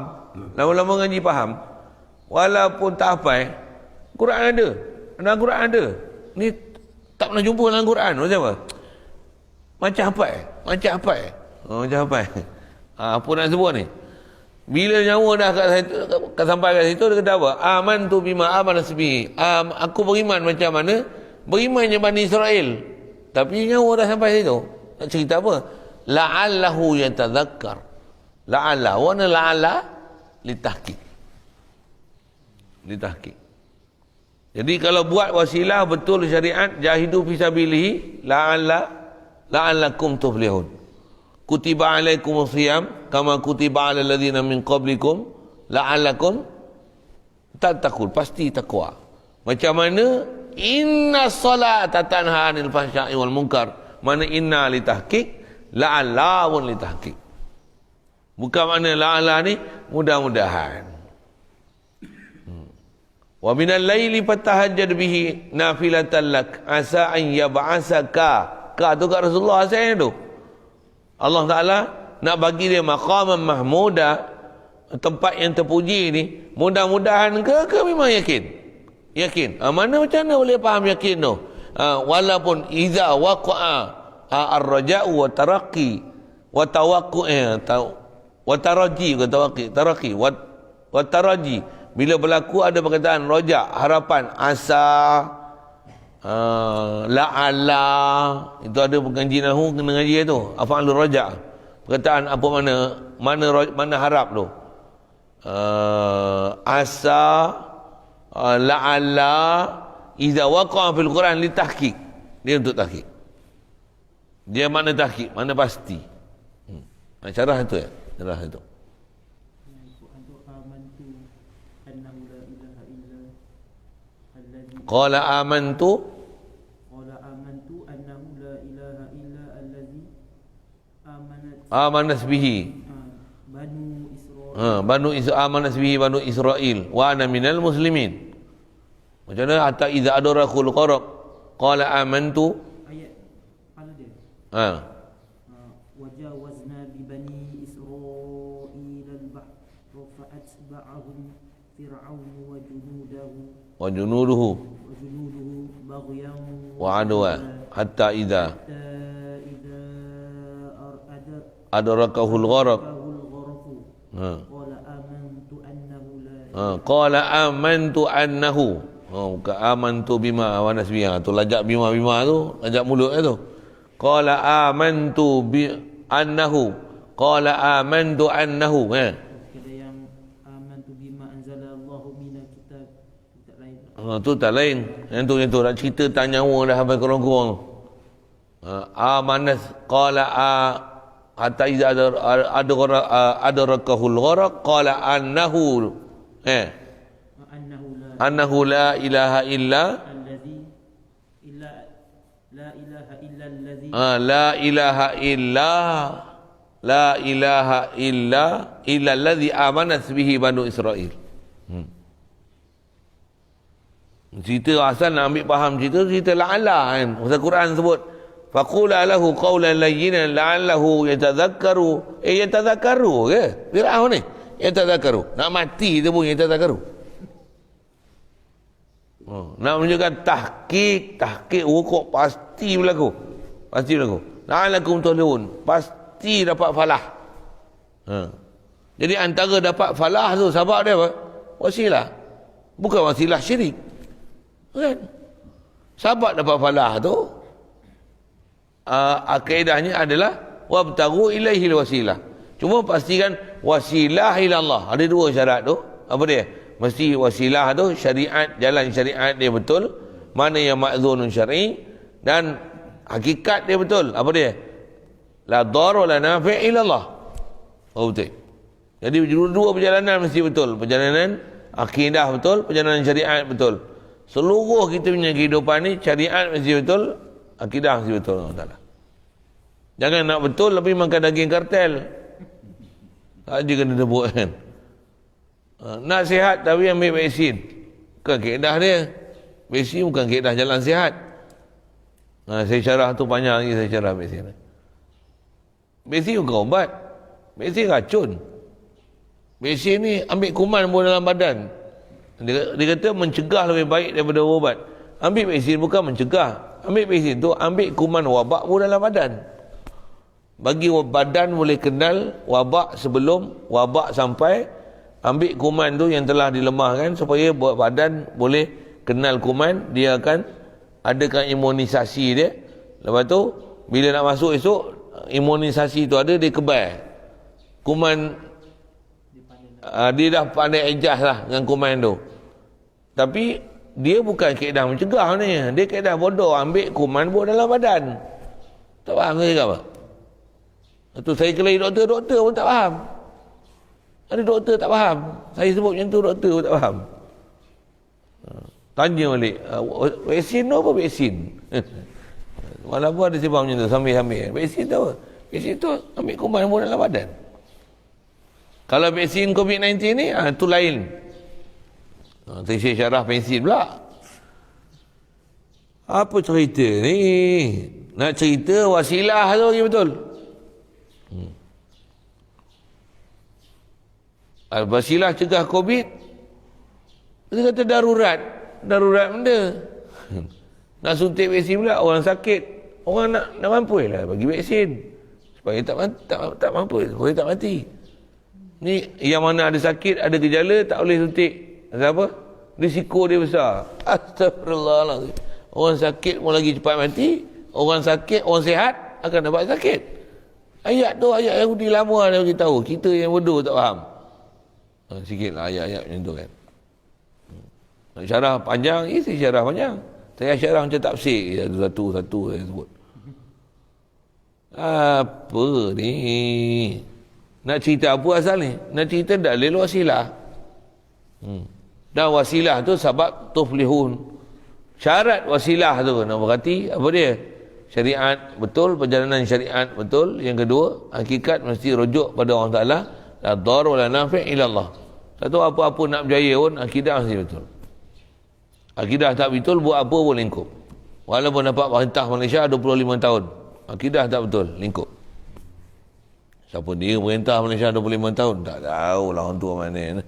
Lama-lama ngaji faham. Walaupun tak hafal, Quran ada. Dalam Quran ada. Ni tak pernah jumpa dalam Quran. Macam apa? Macam hafal. Macam hafal. Macam hafal. Apa nak sebut ni? Bila nyawa dah sampai kat situ, dia kata apa? Amantu bima amanas bihi. Aku beriman macam mana? Berimannya Bani Israel. Tapi nyawa dah sampai situ. Nak cerita apa? La'allahu yatadzakkar. La'alla. Wana la'alla litahqiq. Litahqiq. Jadi kalau buat wasilah betul syariat, jahidu fi sabilihi la'allakum tuflihun. Kutiba alaikumus siyam kama kutiba alal ladzina min qablikum la'allakum tattaqun. Pasti takwa. Macam mana inna salata tanha 'anil fahsya'i wal munkar. Mana inna li tahqiq, la'alla wa li tahqiq. Bukan mana la'alla ni mudah-mudahan. Wa minal laili fatahajjad bihi nafilatan lak asa an yab'asaka. Ka tu kat Rasulullah saya tu. Allah Ta'ala nak bagi dia maqaman mahmuda, tempat yang terpuji ni, mudah-mudahan ke memang yakin? Yakin. Mana macam mana boleh faham yakin tu? Walaupun iza waqa'a ar-raja'u wa taraqi wa tawaqqu'u wa taraji wa taraji. Bila berlaku ada perkataan raja', harapan, asa, la'ala, itu ada ngaji nahu kena ngaji tu, af'alur raja'. Perkataan apa mana harap tu. Asa, la'ala, idza waqa'a fil Quran li tahqiq. Dia untuk tahqiq. Dia mana tahqiq, mana pasti. Cara itu ya, cara itu. Qala amantu annahu la ilaha illa allazi amanas bihi Banu Israil amanas bihi Banu Israil wa ana minal muslimin. Macam mana hatta idza adrakul gharq qala amantu ayat pada dia wajawazna bi bani Israil al-bahr fa'atba'ahum fir'aun wa junuduhu baghyan wa adwa hatta idza adrakahul gharq Qala amantu annahu la Qala amantu annahu. Bukan amantu bima wa nasbiha. Tu lajak bima tu, lajak mulut tu. Qala amantu bi annahu. Qala amantu annahu. Ada yang amantu bima anzala Allahu minal kitab. Tak lain. Tu tak lain. Yang tu nak cerita tak nyawa dah sampai kurang-kurang. Amanas qala hatta iza adrakahul gharaq qala annahu la ilaha illa la ilaha illa alladhi amanat bihi banu Israel. Cerita asal nak ambil faham cerita la'alla kan. Pasal Quran sebut faqula lahu qawlan layyinan la'allahu yatadhakkaru. Yatadhakkaru ke? Fir'aun ni yatadhakkaru. Nak mati tu pun yatadhakkaru. Nak menunjukkan tahqiq kok pasti berlaku. La'alakum tuflihun, pasti dapat falah. Jadi antara dapat falah tu sebab dia apa? Wasilah. Bukan wasilah syirik. Kan? Sebab dapat falah tu kaedahnya adalah wabtaghu ilaihi wasilah. Cuma pastikan wasilah ila Allah. Ada dua syarat tu. Apa dia? Mesti wasilah tu syariat, jalan syariat dia betul, mana yang ma'zunun syar'i, dan hakikat dia betul. Apa dia? La dar wa la nafi' ila Allah. Betul. Jadi dua perjalanan mesti betul. Perjalanan akidah betul, perjalanan syariat betul. Seluruh kita punya kehidupan ni syariat mesti betul, akidah mesti betul. Allah. Jangan nak betul tapi makan daging kartel. Tak je kena debuk kan. Nak sihat tapi ambil vaksin. Bukan kaedah dia. Vaksin bukan kaedah jalan sihat. Saya syarah tu panjang lagi saya syarah vaksin. Vaksin bukan ubat. Vaksin racun. Vaksin ni ambil kuman pun dalam badan. Dia kata mencegah lebih baik daripada ubat. Ambil vaksin bukan mencegah. Ambil vaksin tu ambil kuman wabak pun dalam badan. Bagi badan boleh kenal wabak sebelum wabak sampai. Ambil kuman tu yang telah dilemahkan supaya badan boleh kenal kuman, dia akan adakan imunisasi dia. Lepas tu bila nak masuk esok, imunisasi tu ada, dia kebal. Kuman dia dah pandai adjust lah dengan kuman tu. Tapi dia bukan kaedah mencegah ni, dia kaedah bodoh, ambil kuman buat dalam badan. Tak faham saya ke apa? Itu saya kelahi doktor pun tak faham. Ada doktor tak faham. Saya sebut macam tu, doktor pun tak faham. Tanya balik, vaksin tu apa vaksin? Walaupun ada sebab macam tu, sambil-sambil. Vaksin tu apa? Vaksin tu ambil kuman pun dalam badan. Kalau vaksin COVID-19 ni, tu lain. Saya syarah vaksin pula. Apa cerita ni? Nak cerita wasilah tu lagi betul. Wasilah cegah COVID. Dia kata darurat benda. Nak suntik vaksin pula, orang sakit, orang nak mampu lah bagi vaksin supaya tak mampu, supaya tak mati. Ni yang mana ada sakit, ada gejala, tak boleh suntik. Apa? Risiko dia besar. Astagfirullahaladzim. Orang sakit pun lagi cepat mati, orang sihat akan dapat sakit. Ayat tu ayat Yahudi lama dia beritahu, kita yang bodoh tak faham. Sikit lah ayat-ayat macam tu kan. Nak syarah panjang, saya syarah panjang. Saya syarah macam tafsir, satu-satu saya sebut. Apa ni? Nak cerita apa asal ni? Nak cerita dalil wasilah. Dan wasilah tu sebab tuflihun. Syarat wasilah tu nak berarti apa dia? Syariat betul, perjalanan syariat betul. Yang kedua, hakikat mesti rujuk pada Allah Ta'ala. La dar wa la nafi' ila Allah. Satu apa-apa nak berjaya pun akidah mesti betul. Akidah tak betul, buat apa pun lingkup. Walaupun dapat perintah Malaysia 25 tahun, akidah tak betul, lingkup. Siapa dia perintah Malaysia 25 tahun? Tak tahu lah orang tua mana.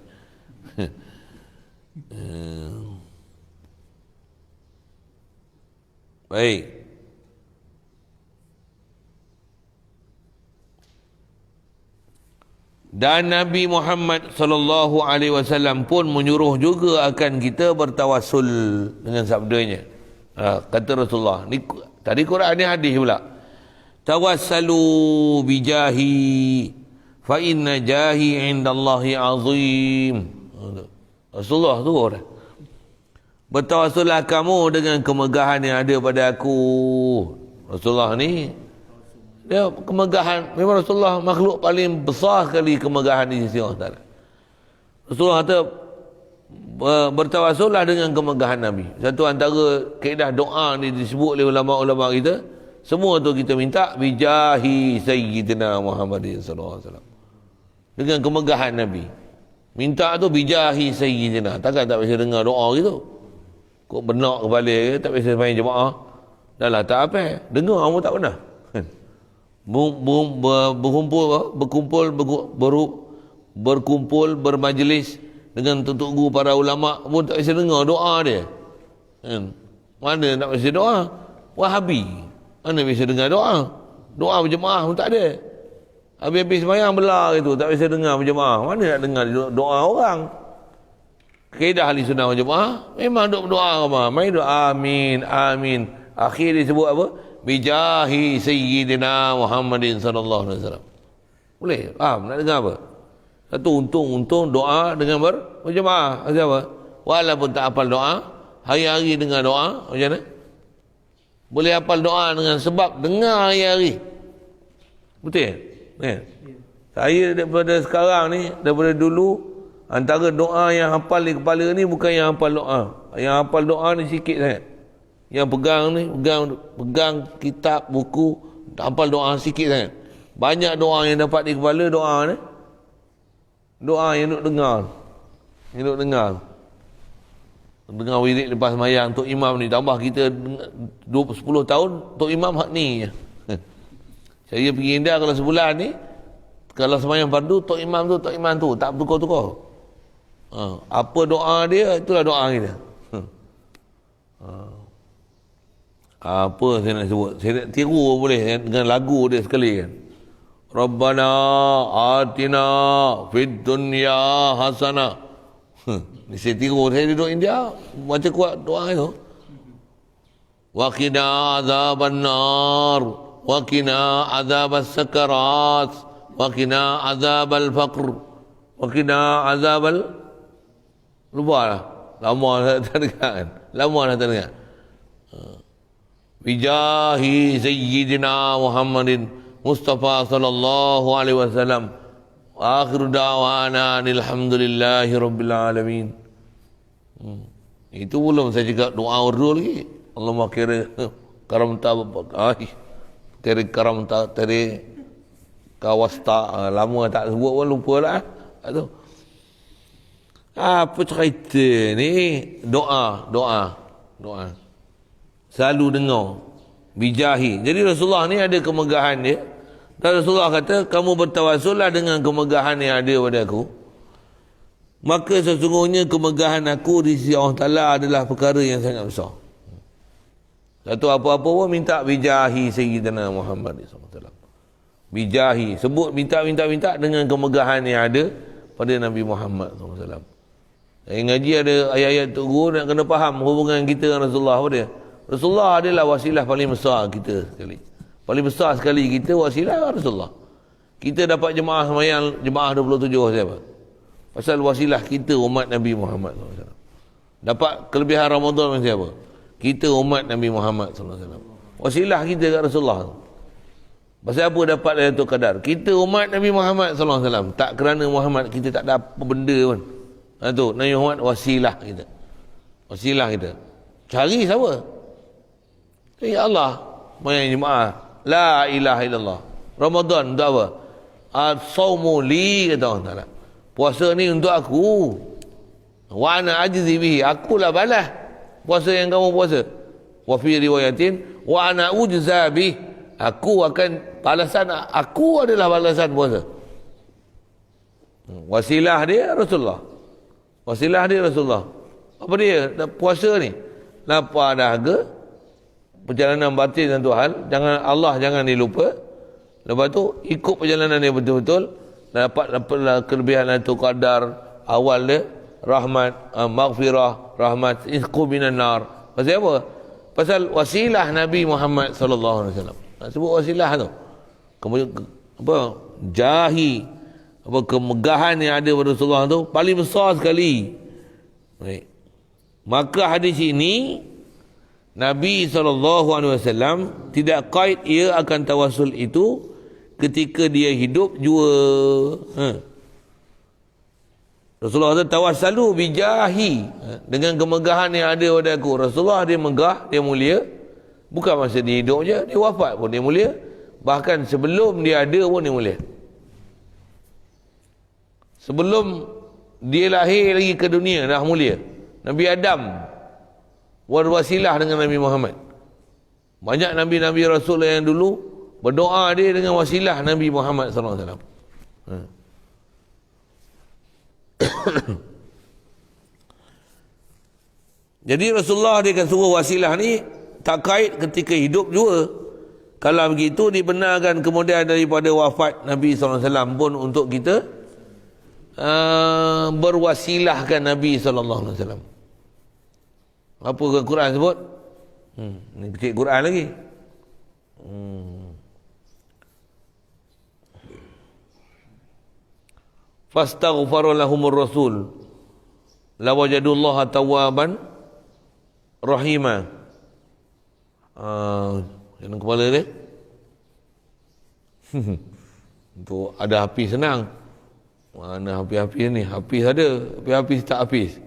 Baik. Dan Nabi Muhammad sallallahu alaihi wasallam pun menyuruh juga akan kita bertawassul dengan sabdanya. Kata Rasulullah. Ni tadi Quran ni hadis pula. Tawassalu bijahi fa inna jahi indallahi azim. Rasulullah tu orang. Bertawassullah kamu dengan kemegahan yang ada pada aku. Rasulullah ni dia kemegahan, memang Rasulullah makhluk paling besar sekali kemegahan di sisi Allah Ta'ala. Rasulullah kata bertawassullah dengan kemegahan Nabi. Satu antara kaedah doa ni disebut oleh ulama-ulama kita, semua tu kita minta bijahi sayyidina Muhammadin sallallahu alaihi wasallam, dengan kemegahan Nabi. Minta tu bijahi sayyidina. Takkan tak biasa dengar doa gitu. Kok benak kepala ke, tak biasa main jemaah. Dah lah tak apa. Dengar kamu tak pernah. Berkumpul bermajlis dengan tutup para ulama pun tak bisa dengar doa dia. Mana nak bisa doa? Wahabi mana bisa dengar doa? Doa berjemaah pun tak ada. Habis-habis sembahyang belah gitu, tak bisa dengar berjemaah. Mana nak dengar doa orang? Kaedah ahli sunnah wal jemaah memang duk berdoa apa? Main doa amin amin. Akhir disebut apa? Bijahi sayyidina Muhammadin sallallahu alaihi wasallam. Boleh? Faham? Nak dengar apa? Satu untung doa dengan berjemaah. Macam apa? Walaupun tak hafal doa, hari-hari dengar doa, macam mana? Boleh hafal doa dengan sebab dengar hari-hari. Betul? Ya. Saya daripada sekarang ni, daripada dulu, antara doa yang hafal di kepala ni bukan yang hafal doa. Yang hafal doa ni sikit sangat. Yang pegang ni, pegang kitab, buku, hafal doa sikit sangat. Banyak doa yang dapat di kepala, doa ni. Doa yang duk dengar. Yang duk dengar. Dengar wirid lepas sembahyang, Tok Imam ni. Tambah kita 10 tahun, Tok Imam hak ni je. Saya pergi India kalau sebulan ni, kalau sembahyang fardu, Tok Imam tu. Tak bertukar-tukar. Apa doa dia, itulah doa kita. Apa saya nak sebut? Saya nak tiru boleh dengan lagu dia sekali kan. Rabbana atina fid dunya hasanah. Ni saya tiru, saya duduk India baca kuat doa itu. Wa qina azaban nar, wa qina azabas sakarat, wa qina azabal faqr, wa qina azabal, lupa lah. Lama tak dengar kan. Lama dah tak dengar. Bijahi sayyidina Muhammadin Mustafa sallallahu alaihi wasallam. Akhiru da'wana alhamdulillahi rabbil alamin. Itu belum saya cakap doa urdu lagi. Allahumma kira karamta teri karamta teri kawasta. Lama tak sebut pun lupa lah. Itu apa cerita ni? Doa. Selalu dengar bijahi. Jadi Rasulullah ni ada kemegahan dia. Dan Rasulullah kata, kamu bertawassullah dengan kemegahan yang ada pada aku. Maka sesungguhnya kemegahan aku di sisi Allah Ta'ala adalah perkara yang sangat besar. Satu apa-apa pun minta bijahi Sayyidina Muhammad SAW. Bijahi. Sebut minta dengan kemegahan yang ada pada Nabi Muhammad SAW. Yang ngaji ada ayat-ayat Tok Guru nak kena faham hubungan kita dengan Rasulullah. Apa dia? Rasulullah adalah wasilah paling besar kita sekali. Paling besar sekali kita wasilah Rasulullah. Kita dapat jemaah semayang, jemaah 27 siapa? Pasal wasilah kita umat Nabi Muhammad SAW. Dapat kelebihan Ramadan siapa? Kita umat Nabi Muhammad SAW. Wasilah kita kat Rasulullah. Pasal apa dapat Lailatul Qadar? Kita umat Nabi Muhammad SAW. Tak kerana Muhammad kita tak ada apa benda pun. Tu Nabi Muhammad wasilah kita. Wasilah kita. Cari siapa? Ya Allah. Mayang jemaah. La ilaha illallah. Ramadan untuk apa? As-sawmu li, kata Allah Ta'ala. Puasa ni untuk aku. Wa ana ajzi bihi. Akulah balas puasa yang kamu puasa. Wa fi riwayatin wa ana ujza bih. Aku akan balasan, aku adalah balasan puasa. Wasilah dia Rasulullah. Wasilah dia Rasulullah. Apa dia? Puasa ni. Lapar dahaga. Perjalanan batin satu hal, jangan Allah jangan dilupa. Lepas tu ikut perjalanan dia betul-betul. dapat kelebihan Lailatul Qadar. Awal dia rahmat, maghfirah, rahmat, isqu minan nar. Pasal apa? Pasal wasilah Nabi Muhammad sallallahu alaihi wasallam. Nak sebut wasilah tu. Kemudian apa? Jahi, apa kemegahan yang ada pada Rasulullah tu paling besar sekali. Baik. Maka hadis ini Nabi SAW tidak kait ia akan tawasul itu ketika dia hidup jua. Rasulullah kata tawassalu bijahi, dengan kemegahan yang ada pada aku. Rasulullah dia megah, dia mulia, bukan masa dia hidup je, dia wafat pun dia mulia, bahkan sebelum dia ada pun dia mulia. Sebelum dia lahir lagi ke dunia dah mulia. Nabi Adam berwasilah dengan Nabi Muhammad. Banyak Nabi-Nabi Rasul yang dulu berdoa dia dengan wasilah Nabi Muhammad SAW. Jadi Rasulullah dia akan suruh wasilah ni tak kait ketika hidup juga. Kalau begitu dibenarkan kemudian daripada wafat Nabi SAW pun untuk kita berwasilahkan Nabi SAW. Apa ke Quran sebut? Ni kecil Quran lagi. Fastaghfara lahumur rasul lawajadullaha tawwaban rahima. Jangan kepala dia. Untuk ada habis senang. Mana habis-habis ni? Habis ada, habis tak habis.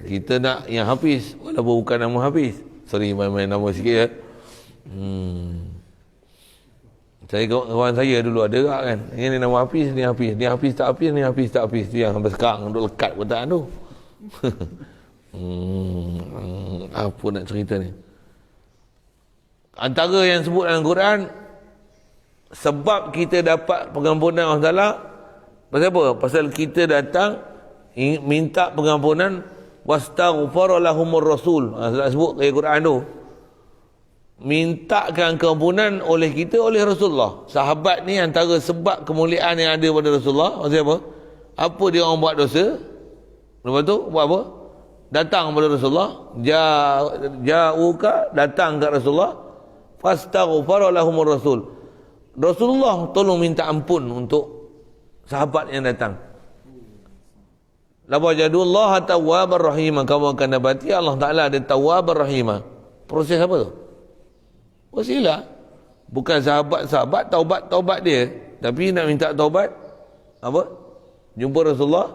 Kita nak yang habis walaupun bukan nama habis. Sorry, main-main nama sikit ya. Saya kawan saya dulu ada kan. Ini nama habis, ni habis. Ni habis tak habis, ni habis tak habis. Tu yang sampai sekarang duk lekat kotak tu. Apa nak cerita ni? Antara yang sebut dalam Quran, sebab kita dapat pengampunan Allah Ta'ala, pasal apa? Pasal kita datang minta pengampunan, wastaghfara lahumur rasul. Sebut ayat Quran tu, mintakan keampunan oleh kita, oleh Rasulullah. Sahabat ni antara sebab kemuliaan yang ada pada Rasulullah, pasal apa? Apa dia orang buat dosa, lepas tu buat apa? Datang kepada Rasulullah, ja'uka, datang ke Rasulullah, fastaghfara lahumur rasul. Rasulullah tolong minta ampun untuk sahabat yang datang. Lawajadullaha tawwabar rahimah. Kamu akan dapati Allah Ta'ala ada tawwabar rahimah. Proses apa tu? Wasilah. Bukan sahabat-sahabat taubat dia, tapi nak minta taubat apa? Jumpa Rasulullah,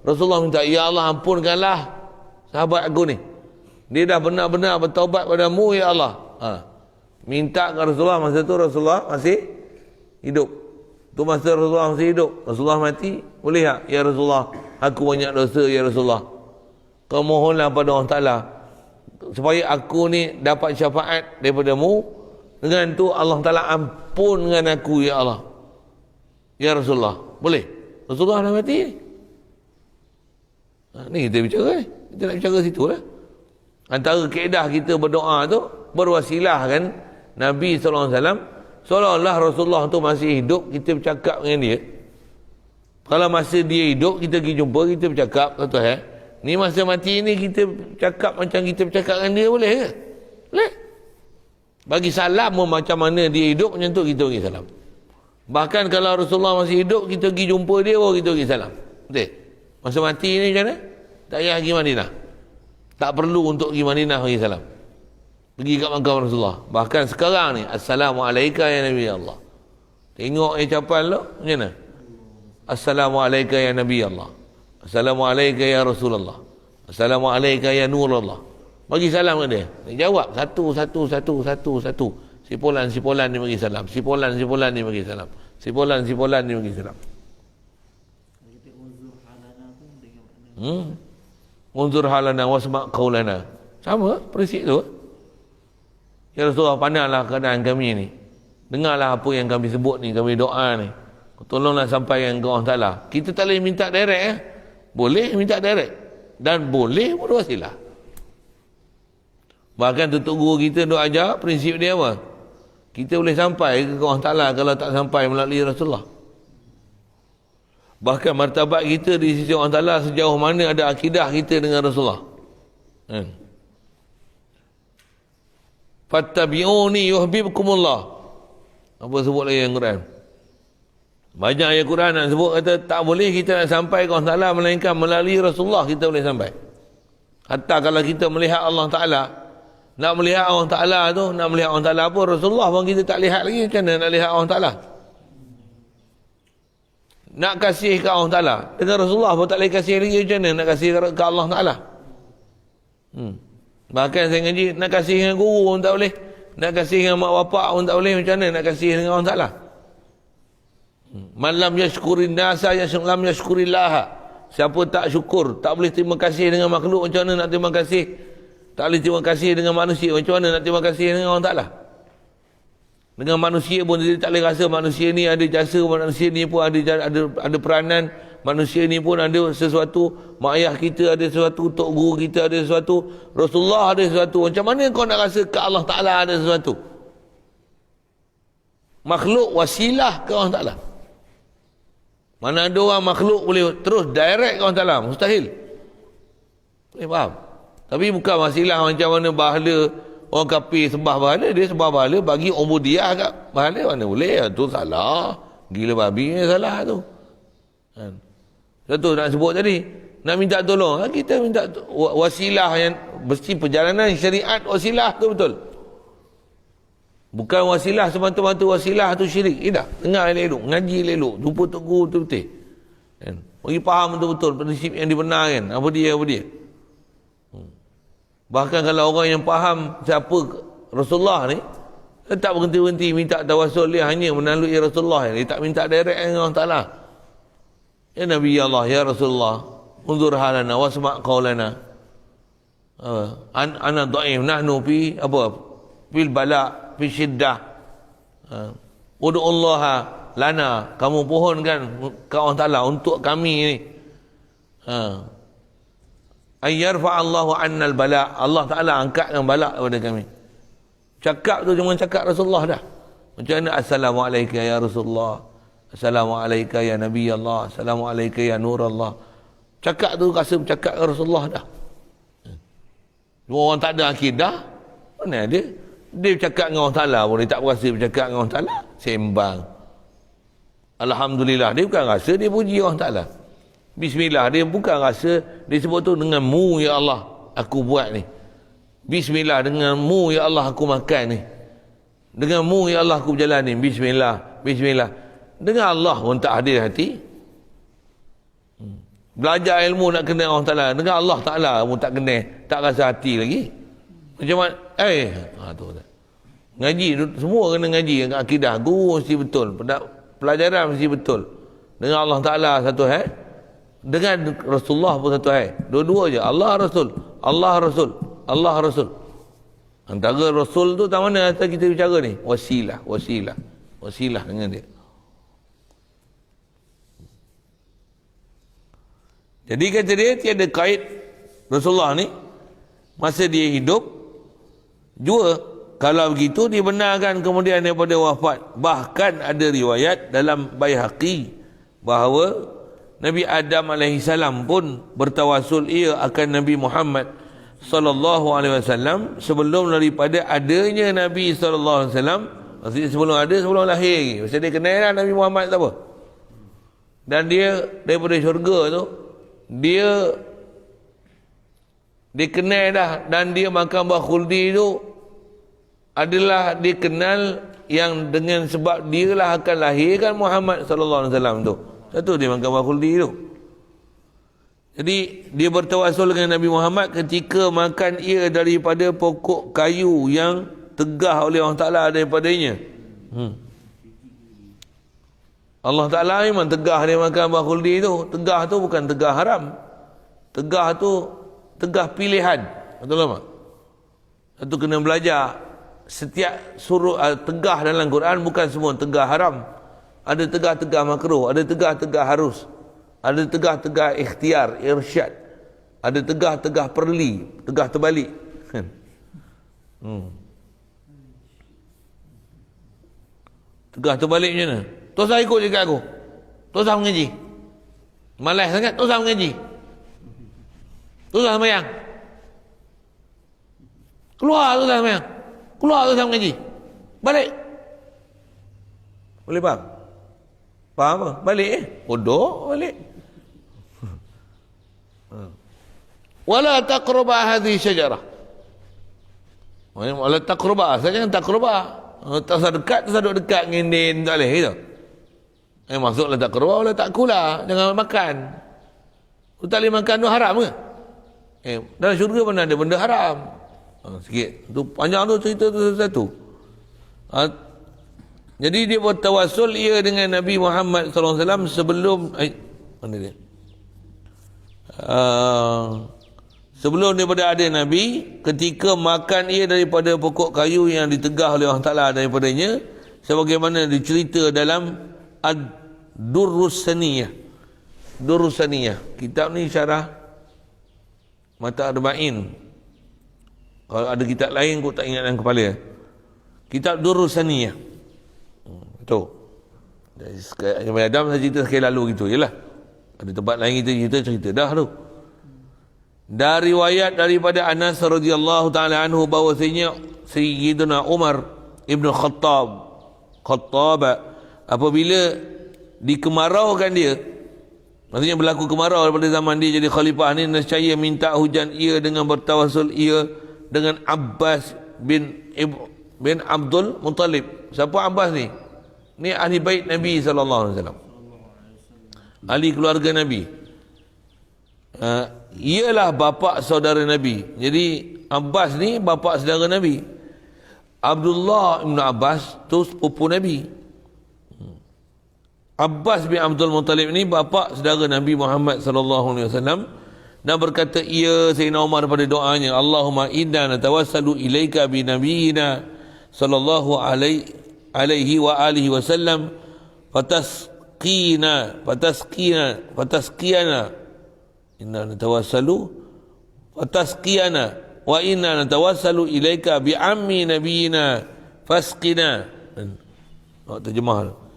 Rasulullah minta, ya Allah ampunkanlah sahabat aku ni, dia dah benar-benar bertaubat padamu ya Allah. Minta ke Rasulullah. Masa tu Rasulullah masih hidup. Tu masa Rasulullah masih hidup. Rasulullah mati, boleh tak? Ya Rasulullah, aku banyak dosa ya Rasulullah, kau mohonlah pada Allah Ta'ala supaya aku ni dapat syafaat daripadamu, dengan tu Allah Ta'ala ampun dengan aku ya Allah. Ya Rasulullah, boleh? Rasulullah dah mati ni. Ni kita bicara kita nak bicara situ lah. Antara kaedah kita berdoa tu, berwasilah kan Nabi SAW, seolah-olah Rasulullah tu masih hidup, kita bercakap dengan dia. Kalau masa dia hidup kita pergi jumpa, kita bercakap, kata ni masa mati ni kita cakap macam kita bercakap dengan dia, boleh ke? Boleh. Bagi salam pun macam mana dia hidup, macam tu kita bagi salam. Bahkan kalau Rasulullah masih hidup, kita pergi jumpa dia, baru kita bagi salam. Betul? Masa mati ni macam mana? Tak payah pergi Madinah, tak perlu untuk pergi Madinah bagi salam, pergi kat makam Rasulullah. Bahkan sekarang ni, Assalamualaikum ya Nabi Allah. Tengok ucapan lo macam mana? Assalamualaikum ya Nabi Allah, Assalamualaikum ya Rasulullah, Assalamualaikum ya Nur Allah. Bagi salam ke dia, dia jawab satu. Sipolan dia bagi salam, sipolan dia bagi salam, sipolan dia bagi salam. Unzur halana wasma' qaulana. Sama prinsip tu. Ya Rasulullah, pandanglah keadaan kami ni, dengarlah apa yang kami sebut ni, kami doa ni, tolonglah sampaikan ke Allah Ta'ala. Kita tak boleh minta direct boleh minta direct, dan boleh berwasilah. Bahkan tutup guru kita duk ajar prinsip dia apa? Kita boleh sampai ke Allah Ta'ala kalau tak sampai melalui Rasulullah. Bahkan martabat kita di sisi Allah Ta'ala sejauh mana ada akidah kita dengan Rasulullah. Fattabi'uni yuhibbukumullah. Apa sebut lagi yang Quran? Banyak ayat Quran nak sebut kata tak boleh kita nak sampai ke Allah Ta'ala melainkan melalui Rasulullah kita boleh sampai. Hatta kalau kita melihat Allah Ta'ala, nak melihat Allah Ta'ala tu, nak melihat Allah Ta'ala apa, Rasulullah pun kita tak lihat lagi, macam mana nak lihat Allah Ta'ala? Nak kasih ke Allah Ta'ala dengan Rasulullah pun tak boleh kasih lagi, macam mana nak kasih ke Allah Ta'ala? Bahkan saya ngaji, nak kasih dengan guru pun tak boleh, nak kasih dengan mak bapak pun tak boleh, macam mana nak kasih dengan Allah Ta'ala? Man lam yashkurin nasa lam yashkurillah. Siapa tak syukur, tak boleh terima kasih dengan makhluk, macam mana nak terima kasih? Tak boleh terima kasih dengan manusia, macam mana nak terima kasih dengan Allah Ta'ala? Dengan manusia pun dia tak boleh rasa manusia ni ada jasa, manusia ni pun ada peranan, manusia ni pun ada sesuatu, mak ayah kita ada sesuatu, tok guru kita ada sesuatu, Rasulullah ada sesuatu. Macam mana kau nak rasa ke Allah Ta'ala ada sesuatu? Makhluk wasilah ke Allah Ta'ala. Mana ada orang makhluk boleh terus direct ke Allah Ta'ala? Mustahil. Boleh faham? Tapi bukan wasilah macam mana bahala orang kafir sembah bahala, dia sembah bahala bagi ubudiyah kat bahala, mana boleh? Tu salah, gila babi ni salah tu. Satu nak sebut tadi, nak minta tolong, kita minta wasilah yang mesti perjalanan syariat, wasilah tu betul. Bukan wasilah semata-mata wasilah tu syirik. Tidak, dengar elok-elok, ngaji elok-elok, jumpa tok guru betul-betul, bagi faham betul-betul prinsip yang dibenarkan, apa dia. Bahkan kalau orang yang faham siapa Rasulullah ni, dia tak berhenti-henti minta tawassul, dia hanya melalui Rasulullah, dia tak minta direct dengan Allah Ta'ala. Ya Nabi Allah, ya Rasulullah, unzur halana wasma' qawlana, ana dha'if, nahnu fi fil bala' fi syiddah, ud'ullaha lana, kamu pohonkan ke Allah Ta'ala untuk kami ni, ayyarfa'allahu annal bala', Allah Ta'ala angkatkan bala' kepada kami. Cakap tu cuma cakap Rasulullah dah. Macam mana assalamualaikum ya Rasulullah, assalamualaikum ya Nabi Allah, assalamualaikum ya Nur Allah. Cakap tu rasa bercakap dengan Rasulullah dah. Orang tak ada akidah, mana dia? Dia bercakap dengan Allah Ta'ala pun dia tak berasa bercakap dengan Allah Ta'ala, sembang. Alhamdulillah, dia bukan rasa dia puji Allah Ta'ala. Bismillah, dia bukan rasa, dia sebut tu dengan mu ya Allah aku buat ni. Bismillah, dengan mu ya Allah aku makan ni. Dengan mu ya Allah aku berjalan ni. Bismillah, bismillah. Dengan Allah pun tak hadir hati. Belajar ilmu nak kenal Allah Ta'ala, dengan Allah Ta'ala pun tak kenal, tak rasa hati lagi. Macam mana? Tu. Ngaji, semua kena ngaji, akidah, guru mesti betul, pelajaran mesti betul. Dengan Allah Ta'ala satu dengan Rasulullah pun satu dua-dua je, Allah Rasul, Allah Rasul, Allah Rasul. Antara Rasul tu tak mana kita bicara ni? Wasilah dengan dia. Jadi kata dia tiada kait Rasulullah ni masa dia hidup. Jua, kalau begitu dibenarkan kemudian daripada wafat. Bahkan ada riwayat dalam Baihaqi bahawa Nabi Adam AS pun bertawasul ia akan Nabi Muhammad sallallahu alaihi wasallam sebelum daripada adanya Nabi sallallahu alaihi wasallam. Maksudnya sebelum lahir lagi. Maksudnya dia kenal lah Nabi Muhammad tak apa. Dan dia daripada syurga tu, dia kenal dah, dan dia makan buah khuldi tu adalah dikenal yang dengan sebab dia lah akan lahirkan Muhammad sallallahu alaihi wasallam tu. Satu dia makan buah khuldi tu. Jadi dia bertawasul dengan Nabi Muhammad ketika makan ia daripada pokok kayu yang tegah oleh Allah Ta'ala daripadanya. Allah Ta'ala memang tegah dia makan buah khuldi tu. Tegah tu bukan tegah haram. Tegah tu tegah pilihan. Betul tak? Satu kena belajar. Setiap suruh tegah dalam Quran bukan semua tegah haram. Ada tegah-tegah makruh, ada tegah-tegah harus, ada tegah-tegah ikhtiar, irsyad, ada tegah-tegah perli, tegah terbalik. Tegah terbalik macam mana? Tu saya ikut cakap aku, tu saya mengaji. Malas sangat, tak usah mengaji. Tak usah sembahyang. Keluar, tak usah sembahyang. Keluar, tak usah mengaji. Balik. Boleh faham? Faham apa? Balik bodoh, balik. Wala taqraba hadhihi syajarah. Wala taqraba, saya jangan taqraba. Tak usah dekat, tak usah duduk dekat dengan din, tak boleh gitu. Maksudlah tak keruah, wala tak kula. Jangan makan. Tu tak boleh makan tu haram ke? Dalam syurga mana ada benda haram? Sikit. Tu panjang tu cerita tu satu. Jadi dia bertawassul ia dengan Nabi Muhammad SAW sebelum mana dia? Sebelum daripada ada Nabi, ketika makan ia daripada pokok kayu yang ditegah oleh Allah Ta'ala daripadanya, sebagaimana dicerita dalam Ad-Durrus Saniyah. Durrus Saniyah. Kitab ni syarah Mata Arba'in. Kalau ada kitab lain kau tak ingat dalam kepala. Kitab Durrus Saniyah. Tu. Nabi Adam saya cerita sekali lalu gitu jelah. Ada tempat lain kita cerita dah tu. Dari riwayat daripada Anas radhiyallahu taala anhu bahwasanya Sayyidina Umar Ibn Khattab apabila dikemaraukan dia, maksudnya berlaku kemarau pada zaman dia jadi khalifah ni, nescaya minta hujan ia dengan bertawassul ia dengan Abbas bin Abdul Muttalib. Siapa Abbas ni? Ni ahli bait Nabi sallallahu alaihi wasallam. Ahli keluarga Nabi. Ialah bapa saudara Nabi. Jadi Abbas ni bapa saudara Nabi. Abdullah bin Abbas tu sepupu Nabi. Abbas bin Abdul Muttalib ni bapa saudara Nabi Muhammad sallallahu alaihi wasallam, dan berkata ia Sayyidina Umar pada doanya, Allahumma inna natawassalu ilaika bi nabiyyina sallallahu alaihi wa alihi wasallam fatasqina inna natawassalu fatasqiyana wa inna natawassalu ilaika bi ammi nabiyyina fasqina. Terjemah.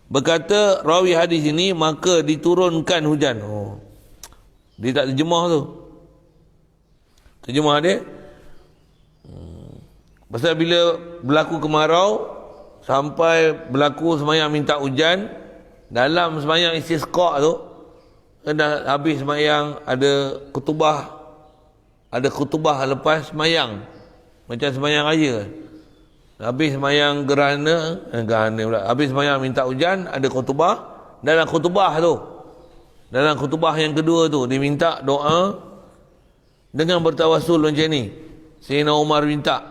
Berkata rawi hadis ini, maka diturunkan hujan. Dia tak terjemah tu. Terjemah dia pasal bila berlaku kemarau sampai berlaku sembahyang minta hujan, dalam sembahyang istisqa tu dah habis sembahyang, ada khutbah lepas sembahyang macam sembahyang raya. Habis sembahyang gerhana pula. Habis sembahyang minta hujan, ada khutbah. Dalam khutbah yang kedua tu diminta doa dengan bertawassul macam ni. Sayyidina Umar minta.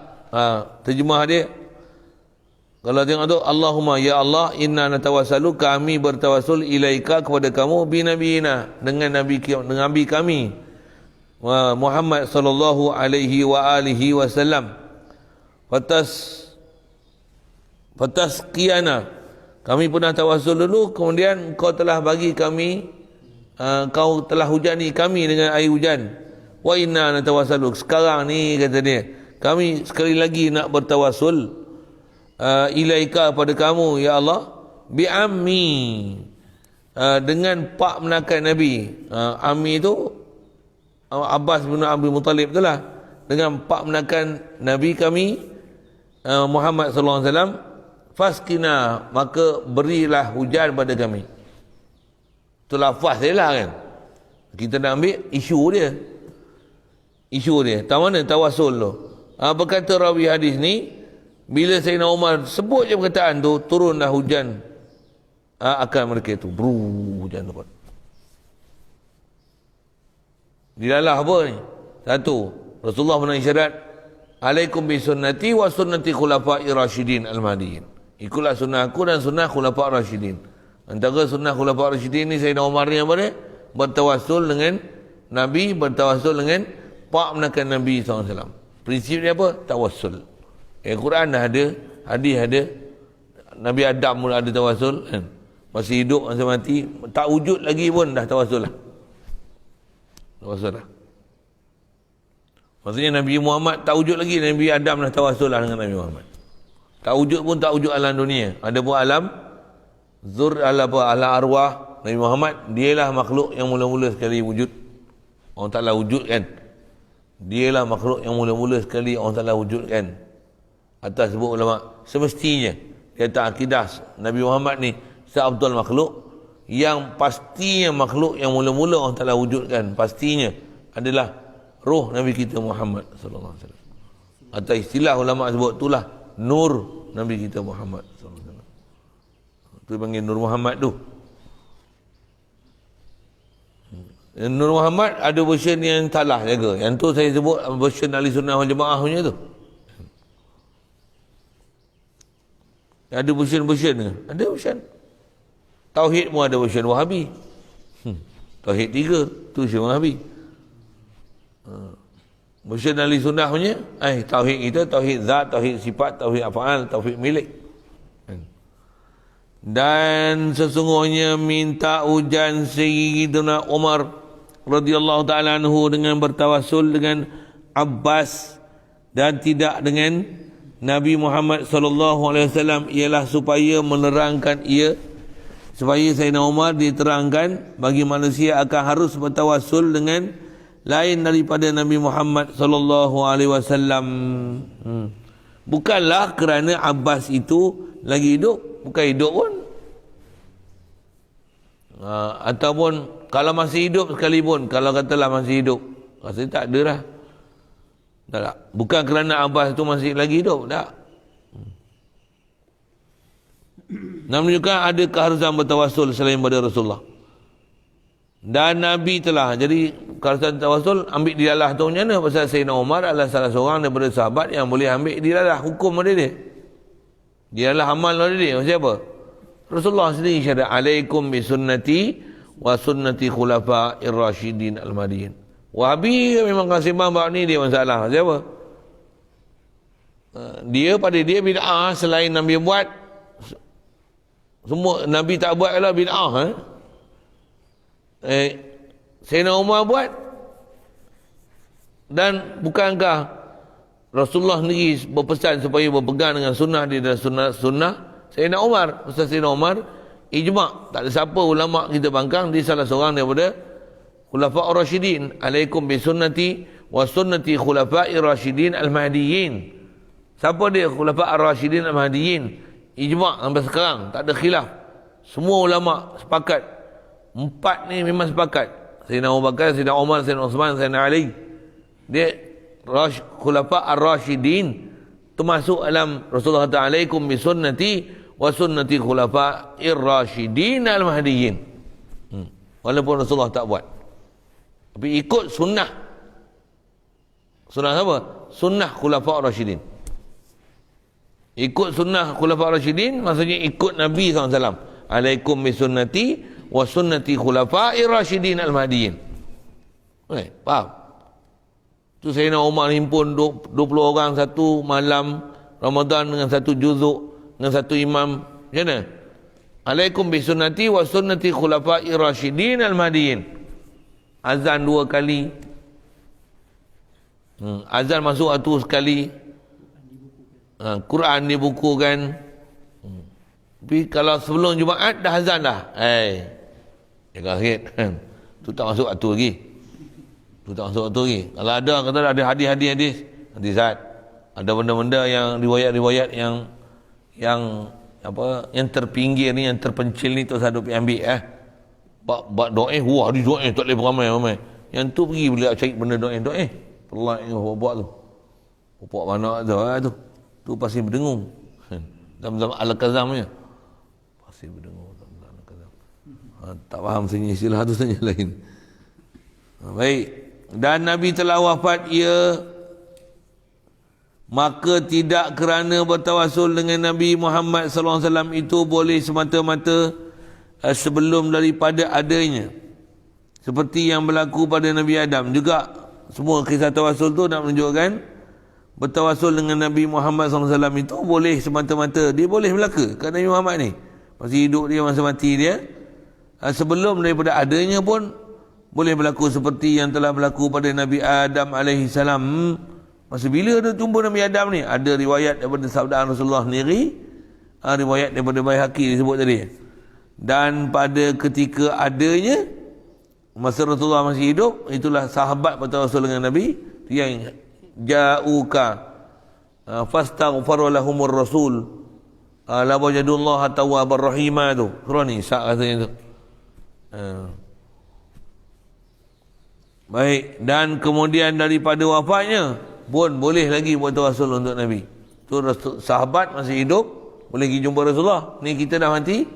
Terjemah dia, kalau tengok tu, Allahumma ya Allah inna natawassalu, kami bertawassul ilaika kepada kamu bi nabiyina, dengan nabi kami Muhammad sallallahu alaihi wa alihi wasallam. Fatasqiyana, kami pernah tawassul dulu, kemudian kau telah bagi kami, kau telah hujani kami dengan air hujan. Wa inna natawassalu, sekarang ni kata dia, kami sekali lagi nak bertawassul ilaika pada kamu ya Allah bi ammi, dengan pak menakan Nabi. Ammi tu Abbas bin Abdul Muttalib tu lah, dengan pak menakan Nabi kami Muhammad sallallahu alaihi wasallam, fasqina, maka berilah hujan pada kami. Tu lafaz dia lah kan. Kita nak ambil isu dia. Tak mana tawassul tu. Berkata rawi hadis ni, bila Sayyidina Umar sebut je perkataan tu, turunlah hujan akan mereka tu. Hujan tu. Dilalah apa ni? Satu, Rasulullah pernah isyarat, alaikum bi sunnati wa sunnati khulafa'i rasyidin al-mahdiin. Ikutlah sunnah aku dan sunnah khulafa' rasyidin. Antara sunnah khulafa' rasyidin ni Sayyidina Umar ni apa dia? Bertawassul dengan Nabi, bertawassul dengan pak menakan Nabi SAW. Prinsip dia apa? Tawassul. Quran dah ada, hadis ada, Nabi Adam pun ada tawassul kan? Masih hidup, masih mati, tak wujud lagi pun dah tawassul lah. Maksudnya Nabi Muhammad tak wujud lagi, Nabi Adam dah tawassul lah dengan Nabi Muhammad. Tak wujud pun tak wujud alam dunia, ada pun alam Zur ala apa? Ala arwah. Nabi Muhammad, dialah makhluk yang mula-mula sekali wujud. Allah Ta'ala wujudkan. Dialah makhluk yang mula-mula sekali Allah Ta'ala wujudkan. Atas sebut ulama, semestinya di atas akidah Nabi Muhammad ni seabdul makhluk, yang pastinya makhluk yang mula-mula Allah Ta'ala wujudkan pastinya adalah roh Nabi kita Muhammad sallallahu alaihi wasallam. Atas istilah ulama sebut itulah nur Nabi kita Muhammad sallallahu alaihi wasallam. Itu panggil Nur Muhammad tu. Nur Muhammad ada version yang salah jaga. Yang tu saya sebut version Ahli Sunnah wal Jamaah punya tu. Ada version-version ke? Ada version. Tauhid pun ada version Wahabi. Tauhid 3, tu version Wahabi. Version Ahli Sunnah punya, tauhid kita, tauhid zat, tauhid sifat, tauhid af'al, tauhid milik. Dan sesungguhnya minta ujan Sayyidina Umar radhiyallahu ta'ala anhu dengan bertawassul dengan Abbas dan tidak dengan Nabi Muhammad sallallahu alaihi wasallam ialah supaya menerangkan supaya Sayyidina Umar diterangkan bagi manusia akan harus bertawassul dengan lain daripada Nabi Muhammad sallallahu alaihi wasallam. Bukanlah kerana Abbas itu lagi hidup, bukan hidup pun. Ataupun kalau masih hidup sekalipun, kalau katalah masih hidup, rasanya tak ada lah. Tak. Bukan kerana Abbas itu masih lagi hidup, tak. Namun juga ada keharusan bertawassul selain pada Rasulullah. Dan Nabi telah, jadi keharusan bertawassul ambil dilalah tu macam mana? Pasal Sayyidina Umar adalah salah seorang daripada sahabat yang boleh ambil dilalah hukum pada dia. Dilalah amal pada dia. Siapa? Rasulullah sendiri syarat, alaikum bi sunnati wa sunnati khulafa'ir rasyidin al-mahdiyyin. Wahabi memang kalau sembang bab ni dia masalah. Siapa? Dia pada dia bid'ah selain Nabi buat. Semua Nabi tak buat lah bid'ah. Sayyidina Umar buat. Dan bukankah Rasulullah sendiri berpesan supaya berpegang dengan sunnah dia dan sunnah Sayyidina Umar. Pasal Sayyidina Umar ijma'. Tak ada siapa ulama kita bangkang, dia salah seorang daripada Khulafa'ur Rasyidin. Alaikum bi sunnati wa sunnati khulafa'ir rasyidin al-mahdiyyin. Siapa dia Khulafa'ur Rasyidin al-mahdiyyin? Ijma' sampai sekarang, tak ada khilaf. Semua ulama sepakat. 4 ni memang sepakat. Sayyidina Abu Bakar, Sayyidina Umar, Sayyidina Uthman, Sayyidina Ali. Dia Khulafa'ur Rasyidin termasuk dalam Rasulullah kata alaikum bi sunnati wa sunnati khulafa'ir rasyidin al-mahdiyyin. Walaupun Rasulullah tak buat. Tapi ikut sunnah. Sunnah apa? Sunnah Khulafa'ur Rasyidin. Ikut sunnah Khulafa'ur Rasyidin maksudnya ikut Nabi SAW. Alaikum bi sunnati wa sunnati khulafa'ir rasyidin al-mahdiyyin. Faham? Tu Sayyidina Umar himpun 20 orang satu malam Ramadan dengan satu juzuk dengan satu imam. Macam mana? Alaikum bi sunnati wa sunnati khulafa'ir rasyidin al-mahdiyyin. Azan 2 kali. Azan masuk waktu sekali. Quran dibukukan. Tapi kalau sebelum Jumaat dah azan dah. Jangan kaget. Tu tak masuk waktu lagi. Kalau ada, kata ada hadis-hadis zat. Ada benda-benda yang riwayat-riwayat yang terpinggir ni, yang terpencil ni tu satu ambil Bak doa, wah dia doa tak boleh beramai-ramai. Yang tu pergi boleh cari benda doa. Pelak yang buat tu. Puak mana tu. Tu pasti berdengung. Dalam Al-Kazam punya. Pasti berdengung dalam Al-Kazam. Tak faham sebenarnya istilah tu saja lain. Baik. Dan Nabi telah wafat maka tidak kerana bertawassul dengan Nabi Muhammad sallallahu alaihi wasallam itu boleh semata-mata sebelum daripada adanya, seperti yang berlaku pada Nabi Adam. Juga semua kisah tawassul tu nak menunjukkan bertawassul dengan Nabi Muhammad SAW itu boleh semata-mata, dia boleh berlaku kerana Nabi Muhammad ni masih hidup dia, masa mati dia, sebelum daripada adanya pun boleh berlaku seperti yang telah berlaku pada Nabi Adam AS. Masa bila dia jumpa Nabi Adam ni, ada riwayat daripada sabda Rasulullah sendiri, riwayat daripada Baihaqi disebut tadi. Dan pada ketika adanya masa Rasulullah masih hidup, itulah sahabat patut Rasul dengan Nabi yang ja'uka fastaghfar lahumur rasul la wajadullah tawwabar rahimah tu. Surah Nisa katanya tu. Baik, dan kemudian daripada wafatnya pun boleh lagi buat Rasul untuk Nabi. Tu sahabat masih hidup boleh pergi jumpa Rasulullah. Ni kita dah mati,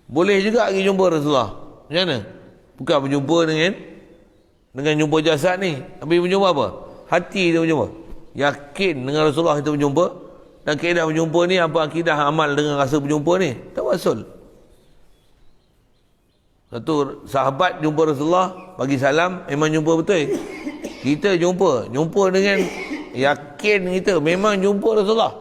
boleh juga pergi jumpa Rasulullah. Macam mana? Bukan berjumpa dengan jumpa jasad ni, tapi berjumpa apa? Hati kita berjumpa. Yakin dengan Rasulullah kita berjumpa. Dan kaedah berjumpa ni, apa akidah amal dengan rasa berjumpa ni? Tawassul. Satu sahabat jumpa Rasulullah, bagi salam, memang jumpa betul. Kita jumpa dengan yakin kita memang jumpa Rasulullah.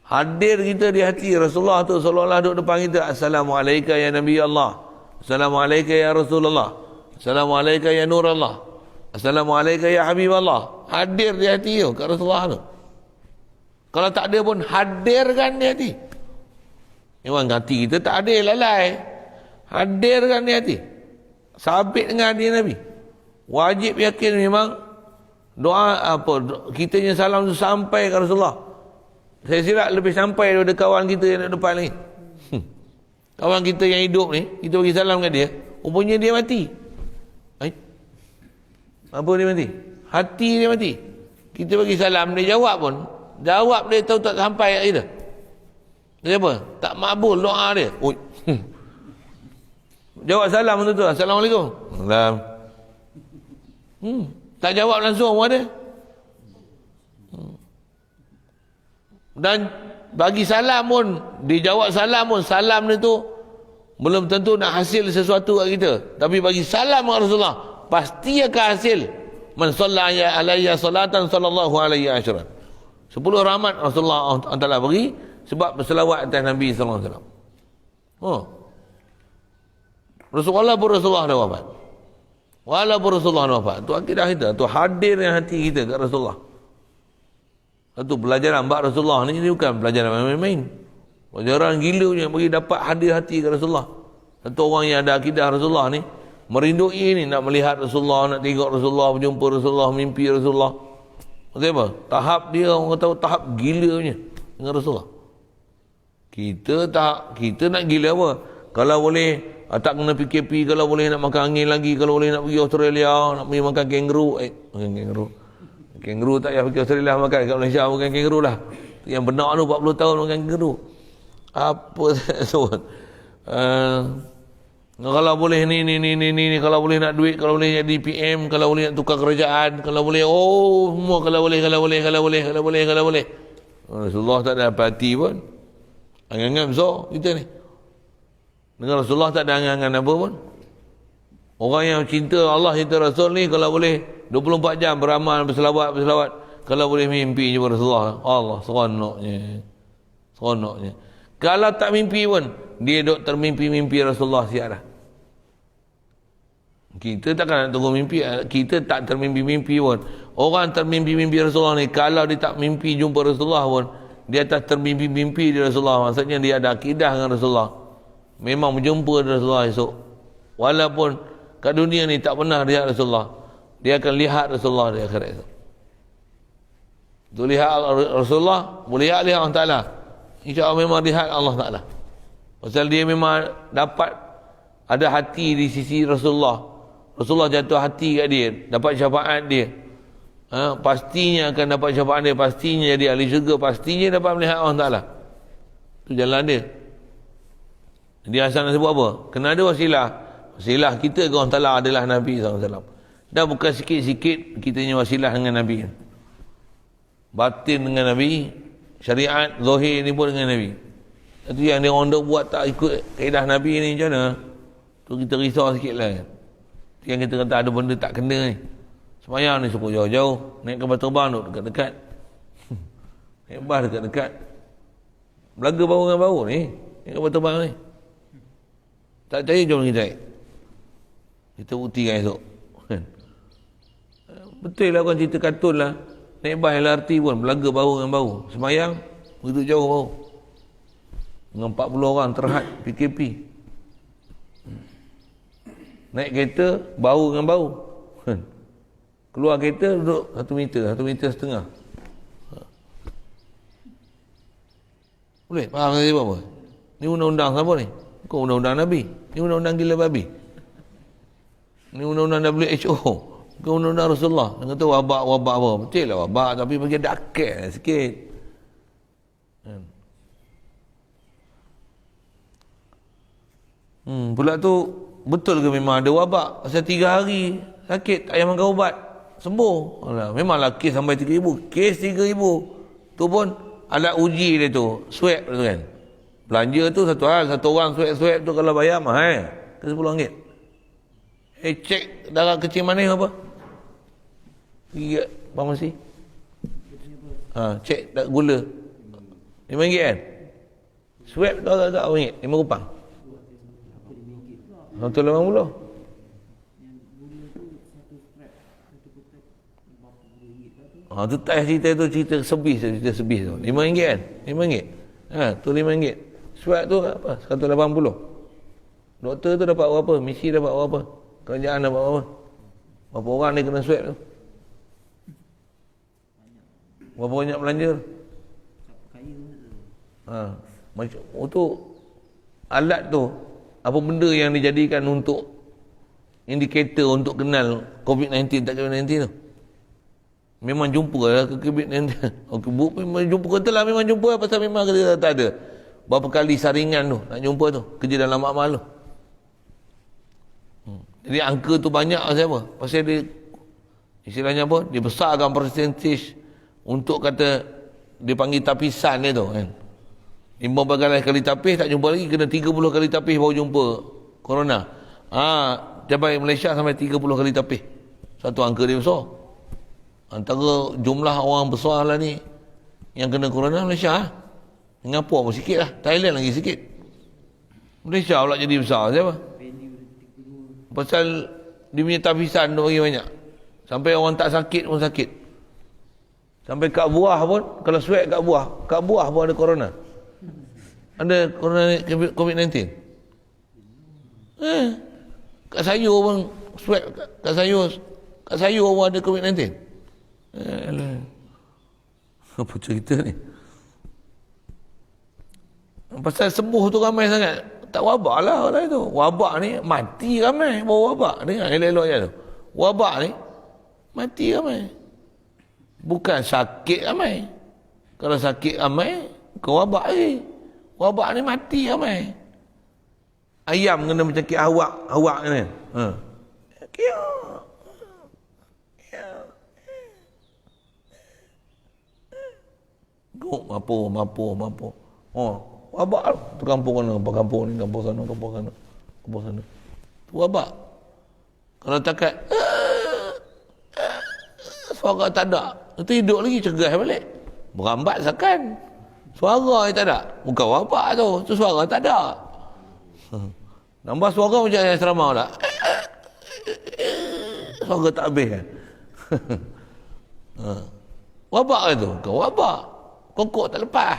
Hadir kita di hati Rasulullah tu seolah-olah duduk depan kita. Assalamualaikum ya Nabi Allah. Assalamualaikum ya Rasulullah. Assalamualaikum ya Nur Allah. Assalamualaikum ya Habib Allah. Hadir di hati tu kat Rasulullah tu. Kalau tak ada pun hadirkan di hati. Memang hati kita tak ada lalai. Hadirkan di hati. Sabit dengan hati Nabi. Wajib yakin memang doa kita yang salam tu sampai ke Rasulullah. Saya silap lebih sampai daripada kawan kita yang ada depan ni. Kawan kita yang hidup ni, kita bagi salam kat dia, rupanya dia mati. Apa dia mati? Hati dia mati. Kita bagi salam, dia jawab pun. Jawab dia tahu tak sampai kat kita. Dia apa? Tak makbul doa dia. Jawab salam tu. Assalamualaikum. Salam. Tak jawab langsung pun ada. Dan bagi salam pun, dijawab salam pun, salam dia tu belum tentu nak hasil sesuatu kat kita. Tapi bagi salam kat Rasulullah, pasti akan hasil. Man sallaya alayya salatan sallallahu alaihi wasallam. 10 rahmat Rasulullah Taala bagi sebab berselawat atas Nabi sallallahu alaihi wasallam. Rasulullah dah wafat. Walaupun Rasulullah dah wafat. Tu akidah kita, tu hadir yang hati kita kat Rasulullah. Satu pelajaran bab Rasulullah ni bukan pelajaran main-main. Pelajaran gila punya bagi dapat hadir hati ke Rasulullah. Satu orang yang ada akidah Rasulullah ni merindui ni nak melihat Rasulullah, nak tengok Rasulullah, berjumpa Rasulullah, mimpi Rasulullah. Maksudnya apa? Tahap dia orang tahu tahap gila punya dengan Rasulullah. Kita nak gila apa? Kalau boleh tak kena PKP, kalau boleh nak makan angin lagi, kalau boleh nak pergi Australia, nak pergi makan kangaroo. Kangaroo tak payah pergi Australia makan, kat Malaysia makan kangaroo lah. Yang benar tu 40 tahun makan kangaroo. Apa tu? Kalau boleh ni, kalau boleh nak duit, kalau boleh jadi PM, kalau boleh nak tukar kerajaan, kalau boleh, semua kalau boleh. Rasulullah tak ada hati pun. Angan-angan besar kita ni. Dengan Rasulullah tak ada angan-angan apa pun. Orang yang cinta Allah, cinta Rasul ni kalau boleh 24 jam beramal, berselawat. Kalau boleh mimpi jumpa Rasulullah. Allah, seronoknya. Kalau tak mimpi pun, dia duk termimpi-mimpi Rasulullah siap dah. Kita takkan nak tunggu mimpi. Kita tak termimpi-mimpi pun. Orang termimpi-mimpi Rasulullah ni, kalau dia tak mimpi jumpa Rasulullah pun, dia tak termimpi-mimpi di Rasulullah. Maksudnya dia ada akidah dengan Rasulullah. Memang berjumpa dengan Rasulullah esok. Walaupun kat dunia ni tak pernah lihat Rasulullah, dia akan lihat Rasulullah di akhirat esok. Tu lihat Rasulullah, boleh lihat Allah Ta'ala. InsyaAllah memang lihat Allah Ta'ala. Pasal dia memang dapat ada hati di sisi Rasulullah. Rasulullah jatuh hati kat dia, dapat syafaat dia. Pastinya akan dapat syafaat dia, pastinya jadi ahli syurga, pastinya dapat melihat Allah Ta'ala. Itu jalan dia. Dia asal nak sebut apa? Kena ada wasilah. Wasilah kita ke Allah Ta'ala adalah Nabi SAW. Dan bukan sikit-sikit kitanya wasilah dengan Nabi. Batin dengan Nabi, syariat, zahir ni pun dengan Nabi. Itu yang dia orang duk buat tak ikut kaedah Nabi ni macam mana? Tu kita risau sikit lah. Yang kita kata ada benda tak kena ni. Semayang ni suruh jauh-jauh. Naik kapal terbang duk dekat-dekat. Naik bas dekat-dekat. Belaga baru dengan baru ni. Naik kapal terbang ni. Tak percaya jom kita naik. Kita buktikan esok. Betul lah orang cerita kartun lah. Naik bas LRT pun belaga baru dengan baru. Semayang begitu jauh baru. Dengan 40 orang terhad PKP. Naik kereta, bau dengan bau. Keluar kereta, duduk 1 meter, 1 meter setengah. Boleh? Faham saya apa? Ni undang-undang siapa ni? Bukan undang-undang Nabi. Ni undang-undang gila babi. Ni undang-undang WHO. Bukan undang-undang Rasulullah. Dia kata wabak apa? Betul lah wabak, tapi bagi ada akal sikit. Pula tu, betul ke memang ada wabak? Pasal 3 hari sakit, tak payah makan ubat. Sembuh. Alah, memanglah kes sampai 3,000. Kes 3,000. Tu pun alat uji dia tu. Swab tu kan. Belanja tu satu hal. Satu orang swab tu kalau bayar mahal. Ke RM10. Cek darah kecil manis apa? Pergi kat farmasi. Cek tak gula. RM5 kan? Swab tu agak RM5. RM5. RM180. Tu tak cerita sebis tu. RM5 kan? RM5. Tu RM5. Swab tu apa? RM180. Doktor tu dapat berapa? Misi dapat berapa? Kerajaan dapat berapa? Berapa orang ni kena swab tu? Berapa banyak belanja? Macam tu alat tu, apa benda yang dijadikan untuk indikator untuk kenal COVID-19 tak COVID-19 tu? Memang jumpa lah ke COVID-19. Memang jumpa kata lah, memang jumpa pasal memang kata tak ada. Berapa kali saringan tu nak jumpa tu, kerja dalam amal tu. Jadi angka tu banyak pasal apa? Pasal dia, istilahnya apa? Dia besarkan percentage untuk kata, dia panggil tapisan dia tu kan. 15 kali tapis tak jumpa lagi, kena 30 kali tapis baru jumpa corona. Capai Malaysia sampai 30 kali tapis. Satu angka dia besar. Antara jumlah orang besar lah ni yang kena corona Malaysia. Singapura pun sikit lah. Thailand lagi sikit. Malaysia pula jadi besar. Siapa? Pasal dia punya tapisan tu bagi banyak. Sampai orang tak sakit pun sakit. Sampai kat buah pun, kalau swab kat buah pun ada corona. Ada corona COVID-19. Kat sayur pun swab, kat sayur pun ada COVID-19. Apa cerita ni? Pasal sembuh tu ramai sangat. Tak wabak lah orang itu. Wabak ni mati ramai. Bawa wabak. Dengar elok-elok je tu. Wabak ni mati ramai. Bukan sakit ramai. Kalau sakit ramai, kau wabak lagi. Wabak ni mati ramai. Ayam kena mencakit awak ni. Mampu. Wabak lah. Tu kampung ni, kampung sana. Tu wabak. Kalau takat suara tak ada, itu hidup lagi, cegah balik. Berambat sakan. Suara tak ada. Bukan wabak tu suara tak ada. Nambah suara macam yang ceramah tak? Suara tak habis kan? Wabak ke tu? Bukan wabak. Kokok tak lepas.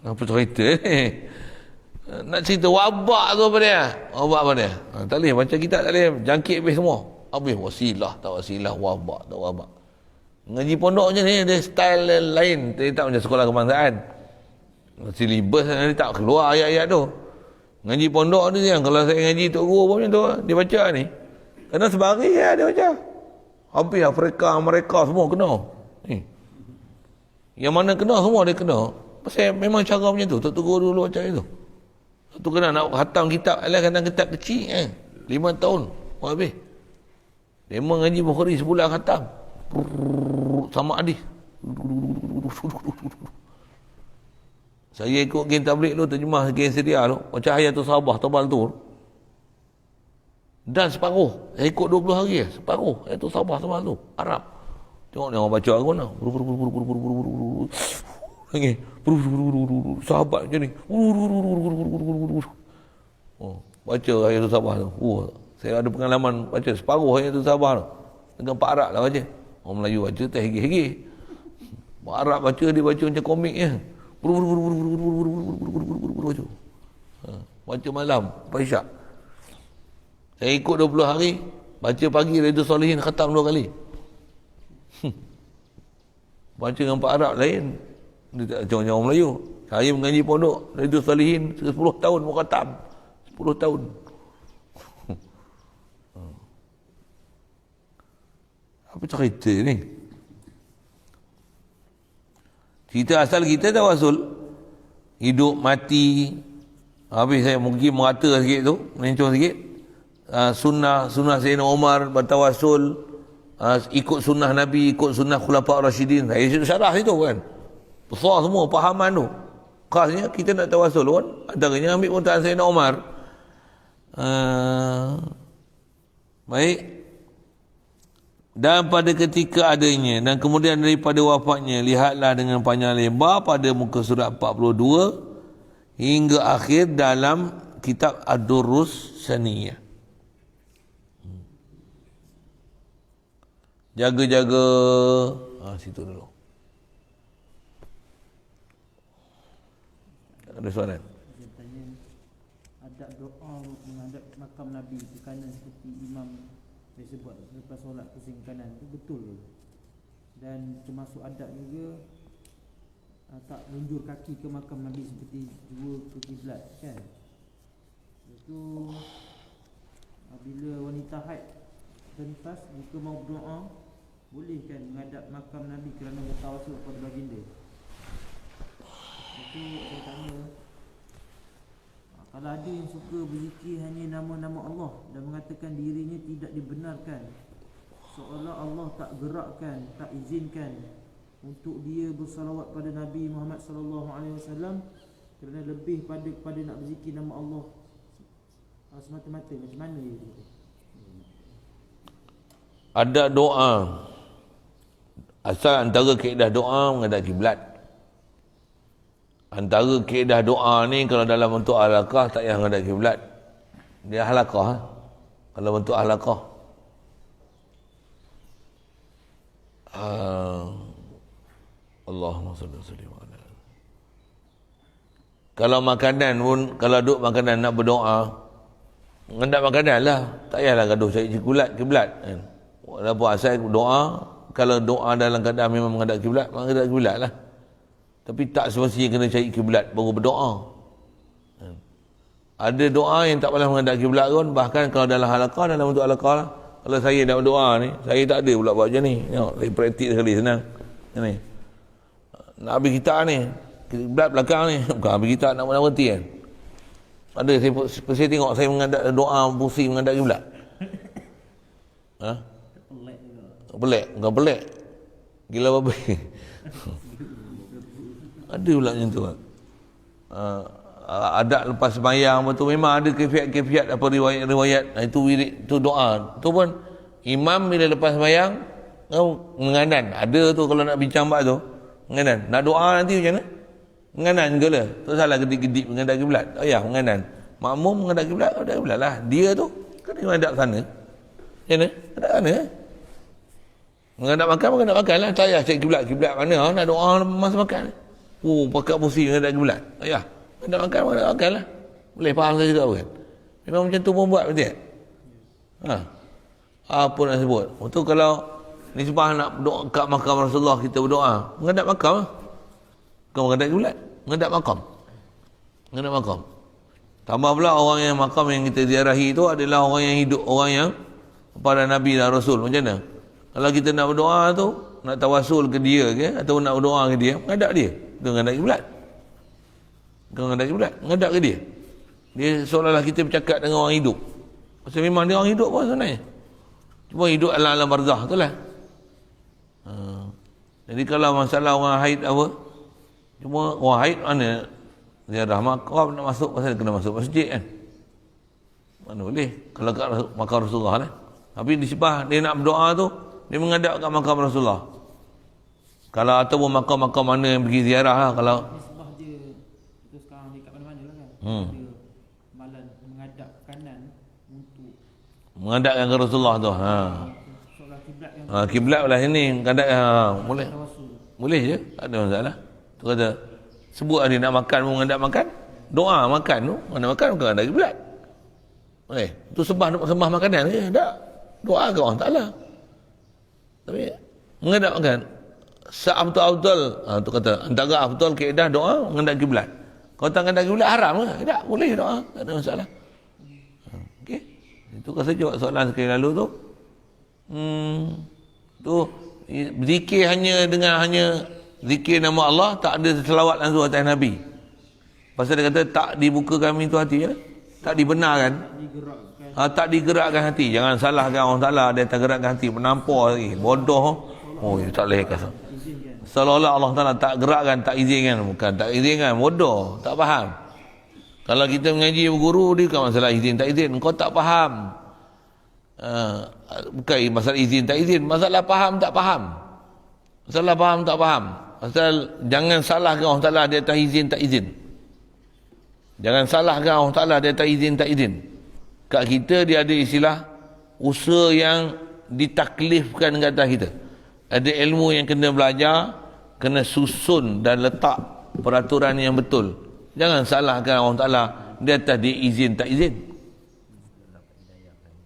Apa cerita ni? Nak cerita wabak tu apa dia? Wabak apa dia? Tak boleh, baca kitab tak boleh. Jangkit habis semua. Habis wasilah, tak wasilah, wabak, tak wabak. Ngaji pondok macam ni, dia style lain. Dia tak macam sekolah kebangsaan. Silibus dia tak keluar ayat-ayat tu. Ngaji pondok ni yang kalau saya ngaji Tok Guru pun macam tu, dia baca ni. Kena sebari ya, dia baca. Habis Afrika, mereka semua kena. Ni. Yang mana kena semua dia kena. Pasal memang cara macam tu. Tok Guru dulu macam itu. Tu kena nak khatam kitab, alah khatam kitab kecil kan. 5 tahun. Habis. Dia mengaji Bukhari sebulan khatam. Sama hadis. Saya ikut gen tabligh tu, terjemah gen sedia tu, baca Hayatul Sahabah tebal tu. Dan separuh, saya ikut 20 hari separuh Hayatul Sahabah tebal tu, Arab. Tengok ni orang baca aku nak. Lagi. Sahabat macam ni. Baca Hayatul Sahabah tu. Saya ada pengalaman baca separuh Hayatul Sahabah tu. Dengan Pak Arab lah baca. Orang Melayu baca tak hegi-hegi. Pak Arab baca, dia baca macam komik je. Baca malam, Pak Isyak. Saya ikut 20 hari, baca pagi Riyadhus Shalihin khatam 2 kali. Baca dengan Pak Arab lain. Dia tak macam orang Melayu. Saya mengaji pondok Riyadhus Shalihin 10 tahun khatam. 10 tahun. Apa cerita ni? Cerita asal kita tawasul. Hidup, mati. Habis saya mungkin merata sikit tu, melencong sikit. Sunnah Sayyidina Umar bertawasul. Ikut sunnah Nabi, ikut sunnah Khulafa' Rasyidin. Saya syarah situ kan. Besar semua pahaman tu. Khasnya kita nak tawasul kan. Antaranya ambil perkataan Sayyidina Umar. Baik. Dan pada ketika adanya dan kemudian daripada wafatnya, lihatlah dengan panjang lebar pada muka surat 42 hingga akhir dalam kitab Ad-Durrus Saniyah. Jaga-jaga situ dulu. Ada soalan? Saya tanya, adab doa menghadap makam Nabi ke kanan seperti imam saya sebut lepas solat pusing kanan, itu betul ke? Dan termasuk adab juga tak lunjur kaki ke makam Nabi seperti dua ke kiblat kan? Itu bila wanita haid terlintas jika mau berdoa, boleh kan menghadap makam Nabi kerana bertawasul kepada baginda? Itu saya tanya, kalau ada yang suka berzikir hanya nama-nama Allah dan mengatakan dirinya tidak dibenarkan, seolah Allah tak gerakkan, tak izinkan untuk dia bersalawat pada Nabi Muhammad sallallahu alaihi wasallam kerana lebih pada nak berzikir nama Allah semata-mata, macam mana itu? Ada doa. Asal antara kaedah doa menghadap kiblat. Antara kaedah doa ni kalau dalam bentuk halaqah tak payah menghadap kiblat. Dia halaqah. Kalau bentuk halaqah. Allahumma salli wa sallim. Kalau makanan pun, kalau duk makanan nak berdoa, menghadap makanan lah. Tak payahlah gaduh cari kiblat kan. Walaupun asal doa, kalau doa dalam keadaan memang menghadap kiblat, menghadap kiblat lah. Tapi tak semestinya kena cari kiblat baru berdoa. Ada doa yang tak boleh menghadap kiblat pun, bahkan kalau dalam halaqah, dalam bentuk halaqah lah. Kalau saya nak berdoa ni, saya tak ada pula buat macam ni. Tengok, saya praktik sekali, senang. Ni. Nak habis kitab ni, kiblat belakang ni, bukan habis kitab nak berhenti kan. Ada, saya tengok saya menghadap doa pusing menghadap kiblat. Pelik, bukan pelik. Gila babi. Ada pula macam tu. Adab lepas sembahyang betul, memang ada kefiat-kefiat apa riwayat-riwayat. Itu wirid, itu doa. Tu pun imam bila lepas sembahyang menganan. Ada tu kalau nak bincang bab tu, menganan. Nak doa nanti macam mana? Menganan ke lah. Tu salah gedip-gedip menghadap kiblat. Oh ya, menganan. Makmum menghadap kiblat, menghadap kiblat lah. Dia tu kena menghadap sana. Macam mana? Menghadap sana. Menghadap makan lah. Tak payah cek kiblat mana nak doa masa makan. Pakat pusing menghadap kiblat. Tak payah. Menghadap makan lah. Boleh faham saya juga kan? Memang macam tu pun buat betul. Apa nak sebut? Itu kalau nisbah nak doa kat makam Rasulullah, kita berdoa menghadap makam lah. Bukan menghadap kiblat. Menghadap makam. Tambah pula orang yang makam yang kita ziarahi itu adalah orang yang hidup, orang yang para Nabi dan Rasul. Macam mana? Kalau kita nak berdoa tu, nak tawasul ke dia ke, atau nak berdoa ke dia, menghadap dia. Bukan menghadap kiblat. Menghadap ke dia. Dia seolah-olah kita bercakap dengan orang hidup. Pasal memang dia orang hidup pun sebenarnya. Cuma hidup alam barzah tu lah. Jadi kalau masalah orang haid apa, cuma orang haid mana ziarah makam nak masuk, pasal kena masuk masjid kan. Mana boleh. Kalau kat makam Rasulullah lah. Tapi disebah dia nak berdoa tu, dia menghadap kat makam Rasulullah. Kalau ataupun makam-makam mana yang pergi ziarah lah. Kalau nisbah dia itu sekarang dekat mana-mana lah kan. Dia malah menghadap kanan untuk menghadapkan ke Rasulullah tu. solat kiblat yang Kiblat belah sini menghadap boleh. tawasul. Boleh je, tak ada masalah. Tu kata sebut dia nak makan menghadap makan, doa makan tu, mana makan bukan menghadap kiblat. Itu sembah makanan ke? Tak. Doa ke Allah Ta'ala. Tapi menghadapkan se-afdal, tu kata antara afdal kaedah doa menghadap kiblat. Kalau tak menghadap kiblat haram ke? Tak, boleh doa, tak ada masalah. Okey. Itu kan saja soalan sekali lalu tu. Tu zikir hanya zikir nama Allah, tak ada selawat langsung atas Nabi. Pasal dia kata tak dibukakan pintu hati, tak dibenarkan, tak digerakkan hati. Jangan salahkan Allah Ta'ala, dia tak gerakkan hati, menampar lagi, bodoh. Oh, tak boleh kata. Seolah-olah Allah Ta'ala tak gerakkan, tak izinkan. Bukan tak izinkan, bodoh, tak faham. Kalau kita mengaji berguru, dia bukan masalah izin tak izin, kau tak faham. Bukan masalah izin tak izin, masalah faham tak faham. Masalah faham tak faham. Pasal jangan salahkan Allah Ta'ala, dia tak izin tak izin. Jangan salahkan Allah Ta'ala, dia tak izin tak izin. Kat kita dia ada istilah usaha yang ditaklifkan ke atas kita. Ada ilmu yang kena belajar, kena susun dan letak peraturan yang betul. Jangan salahkan Allah Ta'ala, dia tak diizin tak izin.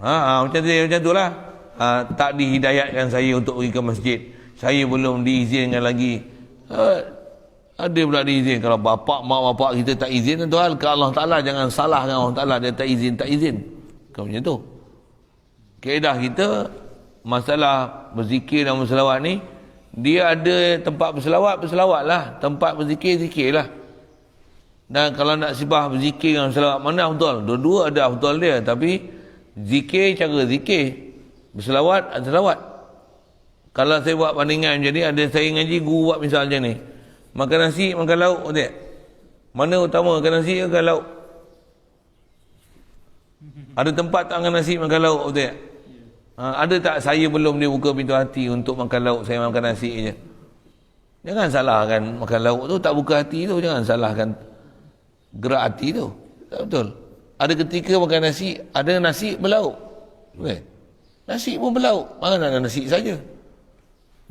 Macam tu lah. Tak dihidayatkan saya untuk pergi ke masjid, saya belum diizinkan lagi. Ada pula diizin. Kalau mak bapak kita tak izin, itu hal ke Allah Ta'ala. Jangan salahkan Allah Ta'ala, dia tak izin tak izin. Kau macam tu. Kaedah kita masalah berzikir dan berselawat ni, dia ada tempat berselawat lah, tempat berzikir lah. Dan kalau nak sibah berzikir dengan berselawat, mana afdal? Dua-dua ada afdal dia, tapi zikir cara zikir, berselawat ada selawat. Kalau saya buat bandingan macam ni, ada saya ngaji guru buat misal macam ni, makan nasi makan lauk, tak? Mana utama, makan nasi ke makan lauk? Ada tempat tak makan nasi makan lauk, tak? Ada tak saya belum dia buka pintu hati untuk makan lauk, saya makan nasi je? Jangan salahkan makan lauk tu, tak buka hati tu, jangan salahkan gerak hati tu. Tak betul. Ada ketika makan nasi, ada nasi berlauk. Okay. Nasi pun berlauk. Mana ada nasi saja?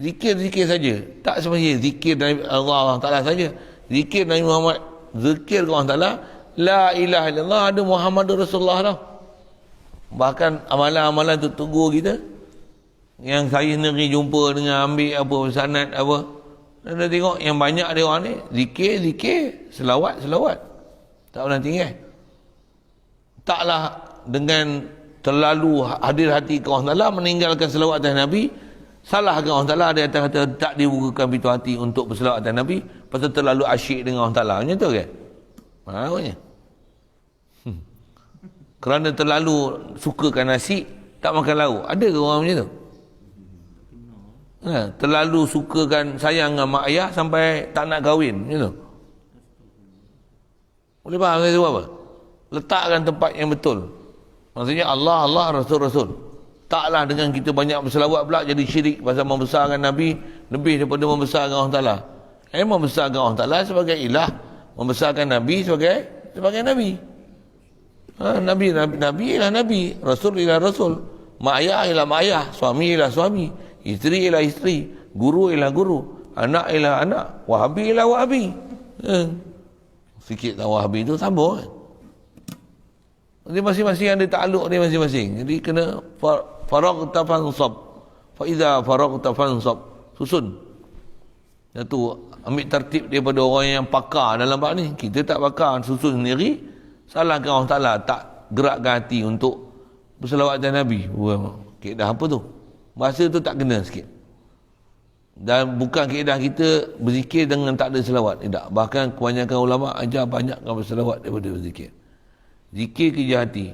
Zikir saja. Tak sebenarnya zikir dari Allah Ta'ala saja. Zikir Nabi Muhammad, zikir Allah Ta'ala, la ilaha illallah, ada Muhammadur Rasulullah tau. Bahkan amalan-amalan tu tegur kita, yang saya sendiri jumpa dengan ambil apa sanad apa, dan dah tengok yang banyak dia orang ni zikir, selawat, tak pernah tinggal. Taklah dengan terlalu hadir hati ke Allah Ta'ala, meninggalkan selawat atas Nabi. Salahkan Allah Ta'ala, dia kata tak dibukakan pintu hati untuk berselawat atas Nabi pasal terlalu asyik dengan Allah Ta'ala. Macam tu ke? Maknanya kerana terlalu sukakan nasi, tak makan lauk. Ada ke orang macam tu? Terlalu sukakan sayang dengan mak ayah sampai tak nak kahwin, macam tu. Boleh faham saya sebab apa? Letakkan tempat yang betul. Maksudnya Allah, Rasul. Taklah dengan kita banyak berselawat pula jadi syirik pasal membesarkan Nabi lebih daripada membesarkan Allah Ta'ala. Membesarkan Allah Ta'ala sebagai ilah, membesarkan Nabi sebagai Nabi. Nabi ialah Nabi, Rasul ialah Rasul, mak ayah ialah mak ayah, suami ialah suami, isteri ialah isteri, guru ialah guru, anak ialah anak, Wahabi ialah Wahabi. Sikit tak Wahabi tu sambung kan? Jadi masing-masing ada takluk dia masing-masing. Jadi kena faraqta fansab, fa idza faraqta fansab, susun. Itu ambil tertib daripada orang yang pakar dalam bab ni. Kita tak pakar, susun sendiri. Salahkan Allah Ta'ala, tak gerakkan hati untuk berselawat atas Nabi. Kaedah apa tu? Bahasa tu tak kena sikit. Dan bukan kaedah kita berzikir dengan tak ada selawat. Tidak. Bahkan kebanyakan ulama ajar banyakkan berselawat daripada berzikir. Zikir kerja hati.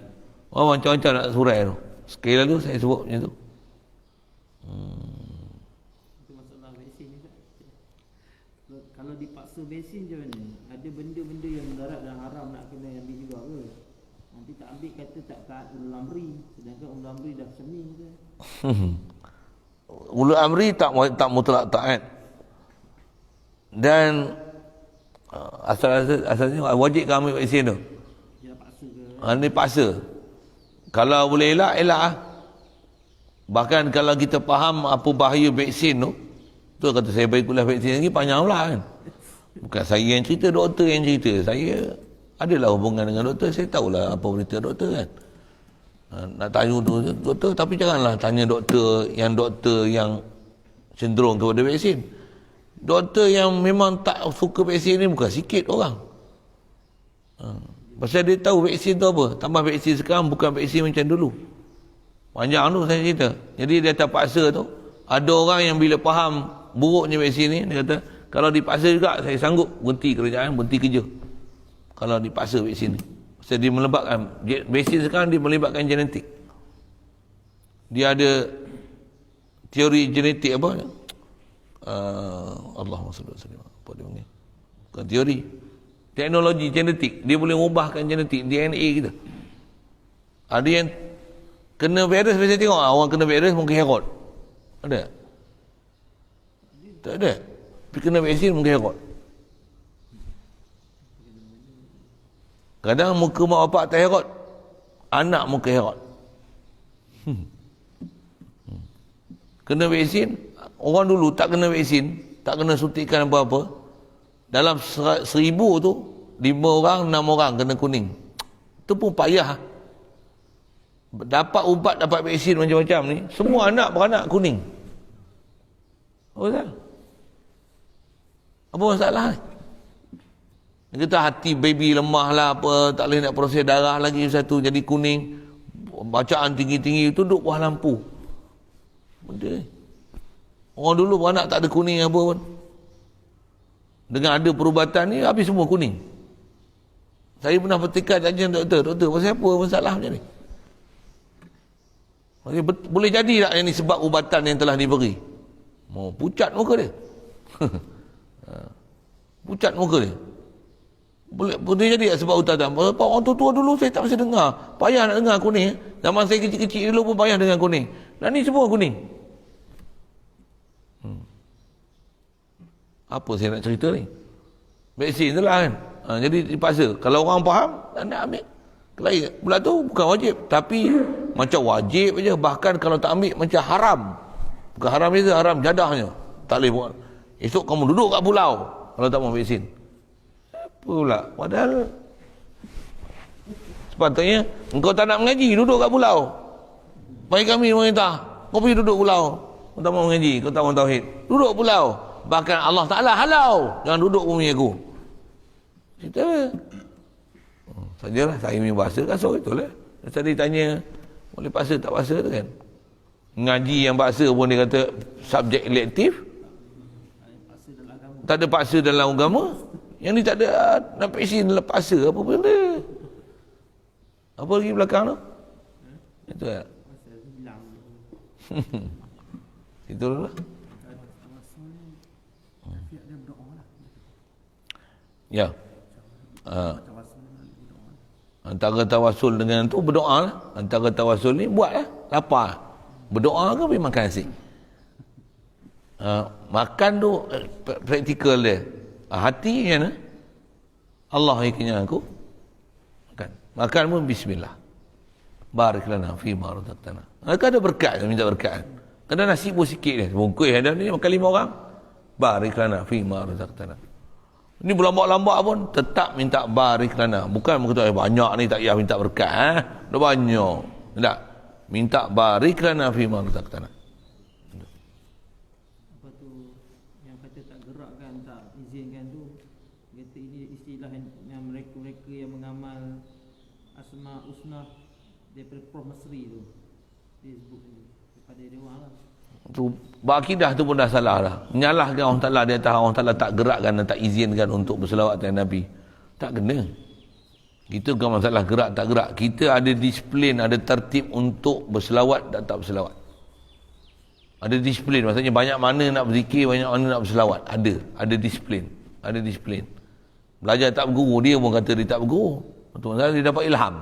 Macam-macam nak surai tu. Sekali lalu saya sebut macam tu. Itu masalah vaksin juga. Kalau dipaksa vaksin macam mana? Ada benda-benda yang mudarat dan haram nak kena ambil juga ke? Nanti tak ambil kata tak taat ulul amri, sedangkan ulul amri dah semi ke? Ulul amri tak mutlak taat. Dan asalnya wajib kau ambil vaksin tu. Dia paksa ke? Ini paksa. Kalau boleh elak lah. Bahkan kalau kita faham apa bahaya vaksin tu kata saya baik kuliah vaksin lagi panjang pula kan. Bukan saya yang cerita, doktor yang cerita. Saya adalah hubungan dengan doktor, saya tahulah apa berita doktor kan. Nak tanya doktor, tapi janganlah tanya doktor yang cenderung kepada vaksin. Doktor yang memang tak suka vaksin ni bukan sikit orang. Pasal dia tahu vaksin tu apa. Tambah vaksin sekarang bukan vaksin macam dulu. Panjang tu saya cerita. Jadi dia terpaksa tu, ada orang yang bila faham buruknya vaksin ni, dia kata, kalau dipaksa juga saya sanggup berhenti kerjaan, berhenti kerja. Kalau dipaksa vaksin ni. Pasal dia melibatkan, vaksin sekarang dia melibatkan genetik. Dia ada teori genetik apa? Allahumma salli wa sallim. Apa dia panggil? Bukan teori. Teknologi genetik. Dia boleh ubahkan genetik DNA kita. Ada yang kena virus, biasa tengok orang kena virus mungkin herod. Ada? Tak ada. Tapi kena vaksin mungkin herod. Kadang muka mak bapak tak herod, anak muka herod. Kena vaksin, orang dulu tak kena vaksin, tak kena suntikan apa-apa, dalam 1,000 tu 5 orang 6 orang kena kuning. Itu pun payah. Dapat ubat, dapat vaksin macam-macam ni, semua anak beranak kuning. Apa masalah ni? Dia kata hati baby lemah lah apa, tak boleh nak proses darah lagi satu, jadi kuning, bacaan tinggi-tinggi, duduk bawah lampu. Benda ni. Orang dulu beranak tak ada kuning apa pun. Dengan ada perubatan ni, habis semua kuning. Saya pernah petikan tanya doktor, pasal apa masalah macam ni? Boleh jadi tak yang ni sebab ubatan yang telah diberi? Mau pucat muka dia. Pucat muka dia. Boleh jadi tak sebab ubatan? Orang tua-tua dulu saya tak mesti dengar. Payah nak dengar kuning. Zaman saya kecil-kecil dulu pun payah dengar kuning. Dan ni semua kuning. Apa saya nak cerita ni? Vaksin tu lah kan. Jadi dipaksa. Kalau orang faham, nak ambil. Kelain. Pula tu bukan wajib. Tapi macam wajib je. Bahkan kalau tak ambil macam haram. Bukan haram je, haram jadahnya. Tak boleh buat. Esok kamu duduk kat pulau kalau tak mau vaksin. Apa pula? Padahal sepatutnya engkau tak nak mengaji, duduk kat pulau. Bagi kami pemerintah, kau pergi duduk pulau. Kau tak mau mengaji, kau tak mau tauhid, duduk pulau. Bahkan Allah Ta'ala halau, jangan duduk bumi aku. Cerita apa? Sajalah saya punya bahasa kasar itulah. Tadi tanya boleh paksa tak paksa tu kan. Ngaji yang paksa pun dia kata subjek elektif. Tak ada paksa dalam agama. Yang ni tak ada nak vaksin dalam paksa apa benda. Apa lagi belakang tu? Itu ya. Itu lah. Ya. Antara tawasul dengan tu berdoa lah. Antara tawasul ni buat lah. Lapar. Berdoa ke pergi makan nasi? Makan tu praktikal dia. Hati macam mana? Allah yang kenyang aku. Makan pun bismillah. Barik lana fi ma razaqtana. Ada berkat, minta berkat. Kadang nasi pun sikit dia. Bungkus ada ni makan 5 orang. Barik lana fi ma razaqtana. Ni berlambak-lambak pun tetap minta barik lana. Bukan kata banyak ni tak payah minta berkat. Dah banyak. Tak. Minta barik lana fi ma razaqtana. Apa tu yang kata tak gerakkan, tak izinkan tu, kata ini istilah yang mereka yang mengamal Asma Usnah daripada Prof Mesri tu. Facebook ni daripada dia orang lah. Tu akidah tu pun dah salah lah. Menyalahkan Allah Ta'ala di atas Allah Ta'ala tak gerakkan dan tak izinkan untuk berselawat dengan Nabi. Tak kena. Kita bukan masalah gerak tak gerak. Kita ada disiplin, ada tertib untuk berselawat dan tak berselawat. Ada disiplin. Maksudnya banyak mana nak berzikir, banyak mana nak berselawat. Ada disiplin. Ada disiplin. Belajar tak berguru, dia pun kata dia tak berguru. Betul, masalah dia dapat ilham.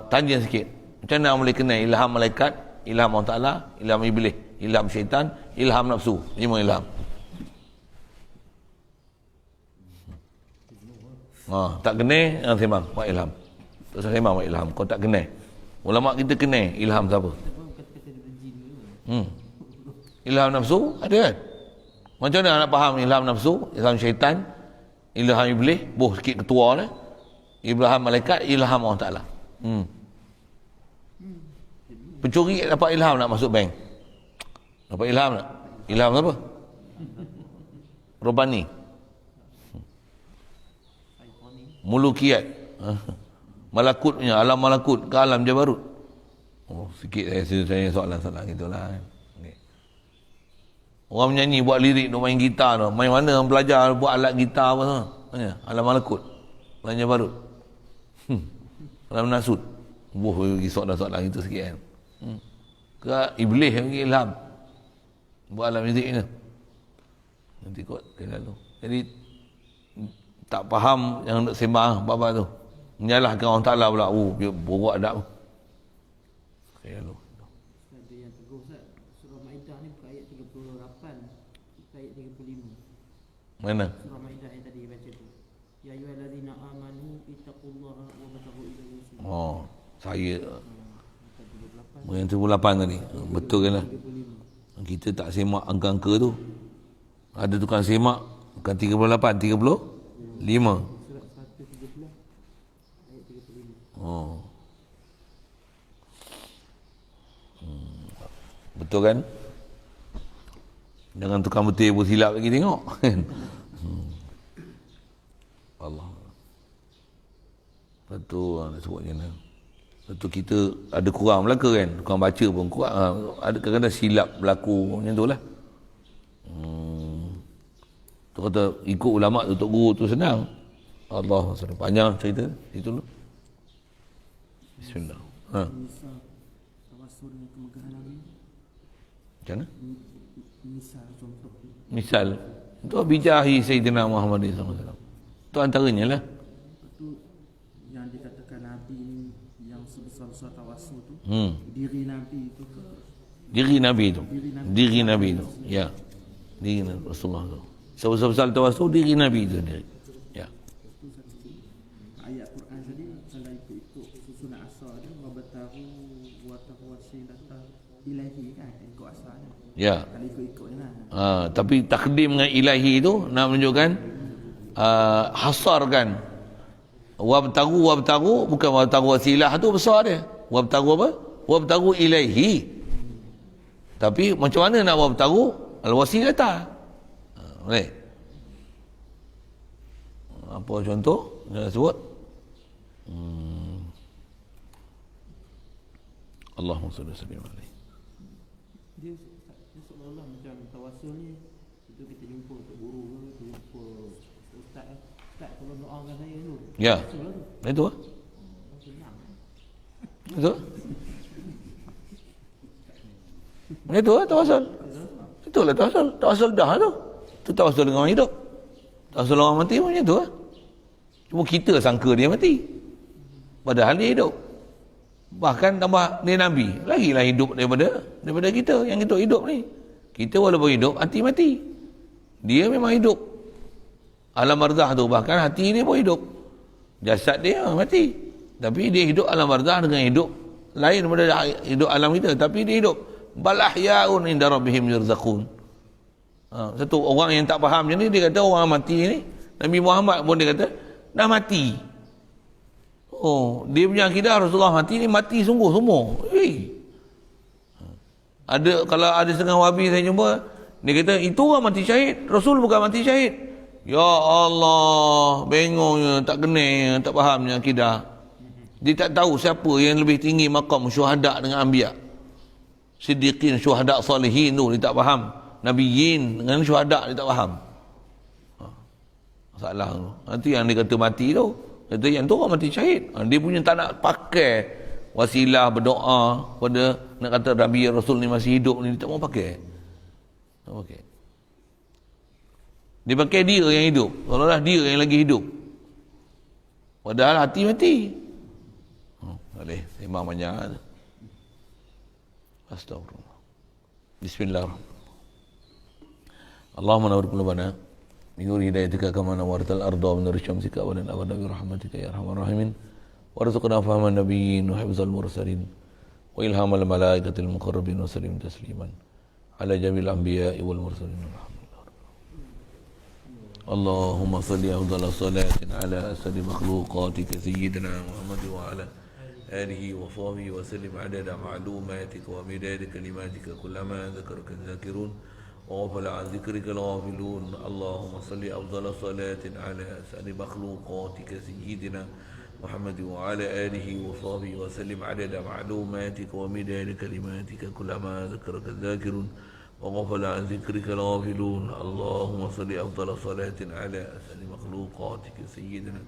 Tanya sikit. Macam mana boleh kenal ilham malaikat, ilham Allah Ta'ala, ilham iblis, ilham syaitan, ilham nafsu. 5 ilham. Tak kenal, sembang mak ilham. Tak usah sembang mak ilham. Kau tak kenal. Ulama kita kenal ilham siapa? Ilham nafsu ada kan? Macam mana nak faham ilham nafsu, ilham syaitan, ilham iblis, sikit ketua lah. Ilham malaikat, ilham Allah Ta'ala. Pencuri dapat ilham nak masuk bank? Dapat ilham tak? Ilham apa? Robani. Mulukiyat. Malakut punya, alam malakut ke alam Jabarut. Oh, sikit saya soalan-soalan gitulah. Okay. Orang menyanyi buat lirik nak main gitar tu. Main mana orang belajar buat alat gitar apa tu? Mana? Alam malakut. Alam Jabarut. Alam nasut. Bagi soalan-soalan gitu sikit kan. Ke iblis yang bagi ilham buat alam muzik ni. Nanti kot dia lalu. Jadi tak faham yang nak sembah apa-apa tu. Menyalahkan orang Ta'ala pula. Dia buruk adab. Dia lalu. Ada yang tegur Ustaz, surah Maidah ni bukan ayat 38, kita ayat 35. Mana? Surah Maidah yang tadi baca tu. Ya ayyuhallazina amanu ittaqullaha wa bataghu ilaihi wasila. Oh, saya yang 38 tadi. Betul kan lah. Kita tak semak angka-angka tu. Ada tukang semak bukan 38, 35. Surat 113 ayat 35. Oh. Betul kan? Jangan tukang betul pun silap lagi tengok. Allah. Betul nak sebut macam mana. Betul kita ada kurang belaka kan. Kurang baca pun kurang. Ada kadang-kadang silap berlaku macam tu lah. Tu kata ikut ulama' tu Tok Guru tu senang. Allah SWT. Panjang cerita. Itu dulu. Bismillah. Nisa tawassul dengan kemegahan Nabi. Macam mana? Misal contoh. Misal. Itu bijahi Sayyidina Muhammad SAW. Itu antaranya lah. Itu yang dikatakan Nabi ni yang sebesar-besar tawassul tu. Diri Nabi itu ke? Diri Nabi itu. Diri Nabi itu. Ya. Diri Nabi Rasulullah itu. Sebesar-besar tawassul diri Nabi itu. Ya. Ayat Quran tadi kalau ikut susunan asal dia wabtahu wa tawassilata ilahi kan ikut asalnya. Ya. Kalau ikut-ikutnya lah. Tapi takdim dengan ilahi itu nak menunjukkan hasarkan. Wabtagu bukan wabtagu wasilah tu besar dia. Wabtagu apa? Wabtagu ilaihi. Tapi macam mana nak wabtagu al-wasilata? Boleh. Apa contoh? Nak sebut? Allahumma salli wa sallim alaihi. Dia seolah-olah macam tawassul ni itu kita jumpa untuk guru ke, jumpa ustaz ustaz tolong doakan saya dulu. Ya. Betul lah tu. Itu ah. Senang. Itu. Itu ah tawassul. Itulah tawassul. Tawassul dah tu. Itu tawassul dengan orang hidup. Tawassul dengan orang mati pun macam tu ah. Cuma kita sangka dia mati. Padahal dia hidup. Bahkan tambah dia Nabi. Lagilah hidup daripada kita. Yang kita hidup ni. Kita walaupun hidup, hati mati. Dia memang hidup. Alam barzah tu. Bahkan hati dia pun hidup. Jasad dia mati. Tapi dia hidup alam barzah dengan hidup lain daripada hidup alam kita. Tapi dia hidup. Bal ahyaun inda rabbihim yurzaqun. Satu orang yang tak faham macam ni, dia kata orang mati ni, Nabi Muhammad pun dia kata, dah mati. Oh, dia punya akidah Rasulullah mati ni mati sungguh semua. Ada kalau ada setengah wahabi saya jumpa, dia kata itu orang mati syahid, Rasul bukan mati syahid. Ya Allah, bengongnya, tak kenal, tak fahamnya akidah. Dia tak tahu siapa yang lebih tinggi maqam syuhada dengan anbiya. Siddiqin, syuhada, salihin tu dia tak faham. Nabiyin dengan syuhada dia tak faham. Masalah tu. Nanti yang dia kata mati tu, kata yang tu orang mati syahid. Dia punya tak nak pakai wasilah berdoa pada nak kata Nabi Rasul ni masih hidup ni, dia tak mau pakai. Tak pakai. Dia pakai dia yang hidup. Seolah-olah dia yang lagi hidup. Padahal hati mati. Boleh, sembang banyak. Astagfirullah. Bismillahirrahmanirrahim. Allahumma nawwir qulubana binur hidayatika kama nawwartal arda min nur syamsika wa lana abada bi rahmatika ya arhamar rahimin warzuqna fahman nabiyyin wa hifzal mursalin wa ilhamal malaikatil muqarrabin wa sallim tasliman ala jamil anbiya'i wal mursalin. Allahumma salli afdal salatin ala asadi makhluqatika sayyidina Muhammad wa ala آله وصحبه وسلم عدد معلوماتك ومداد كلماتك كلما ذكرك الذاكرون وغفل عن ذكرك الغافلون. اللهم صل أفضل صلاة على أسعد مخلوقاتك سيدنا محمد وعلى آله وصحبه وسلم عدد معلوماتك ومداد كلماتك كلما ذكرك الذاكرون وغفل عن ذكرك الغافلون. اللهم صل أفضل صلاة على أسعد مخلوقاتك سيدنا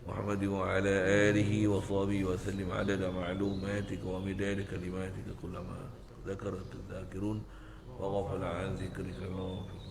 محمد وعلى آله وصحبه وسلم عدد معلوماتك ومداد كلماتك كلما ذكرك الذاكرون وغفل عن ذكرك الغافلون.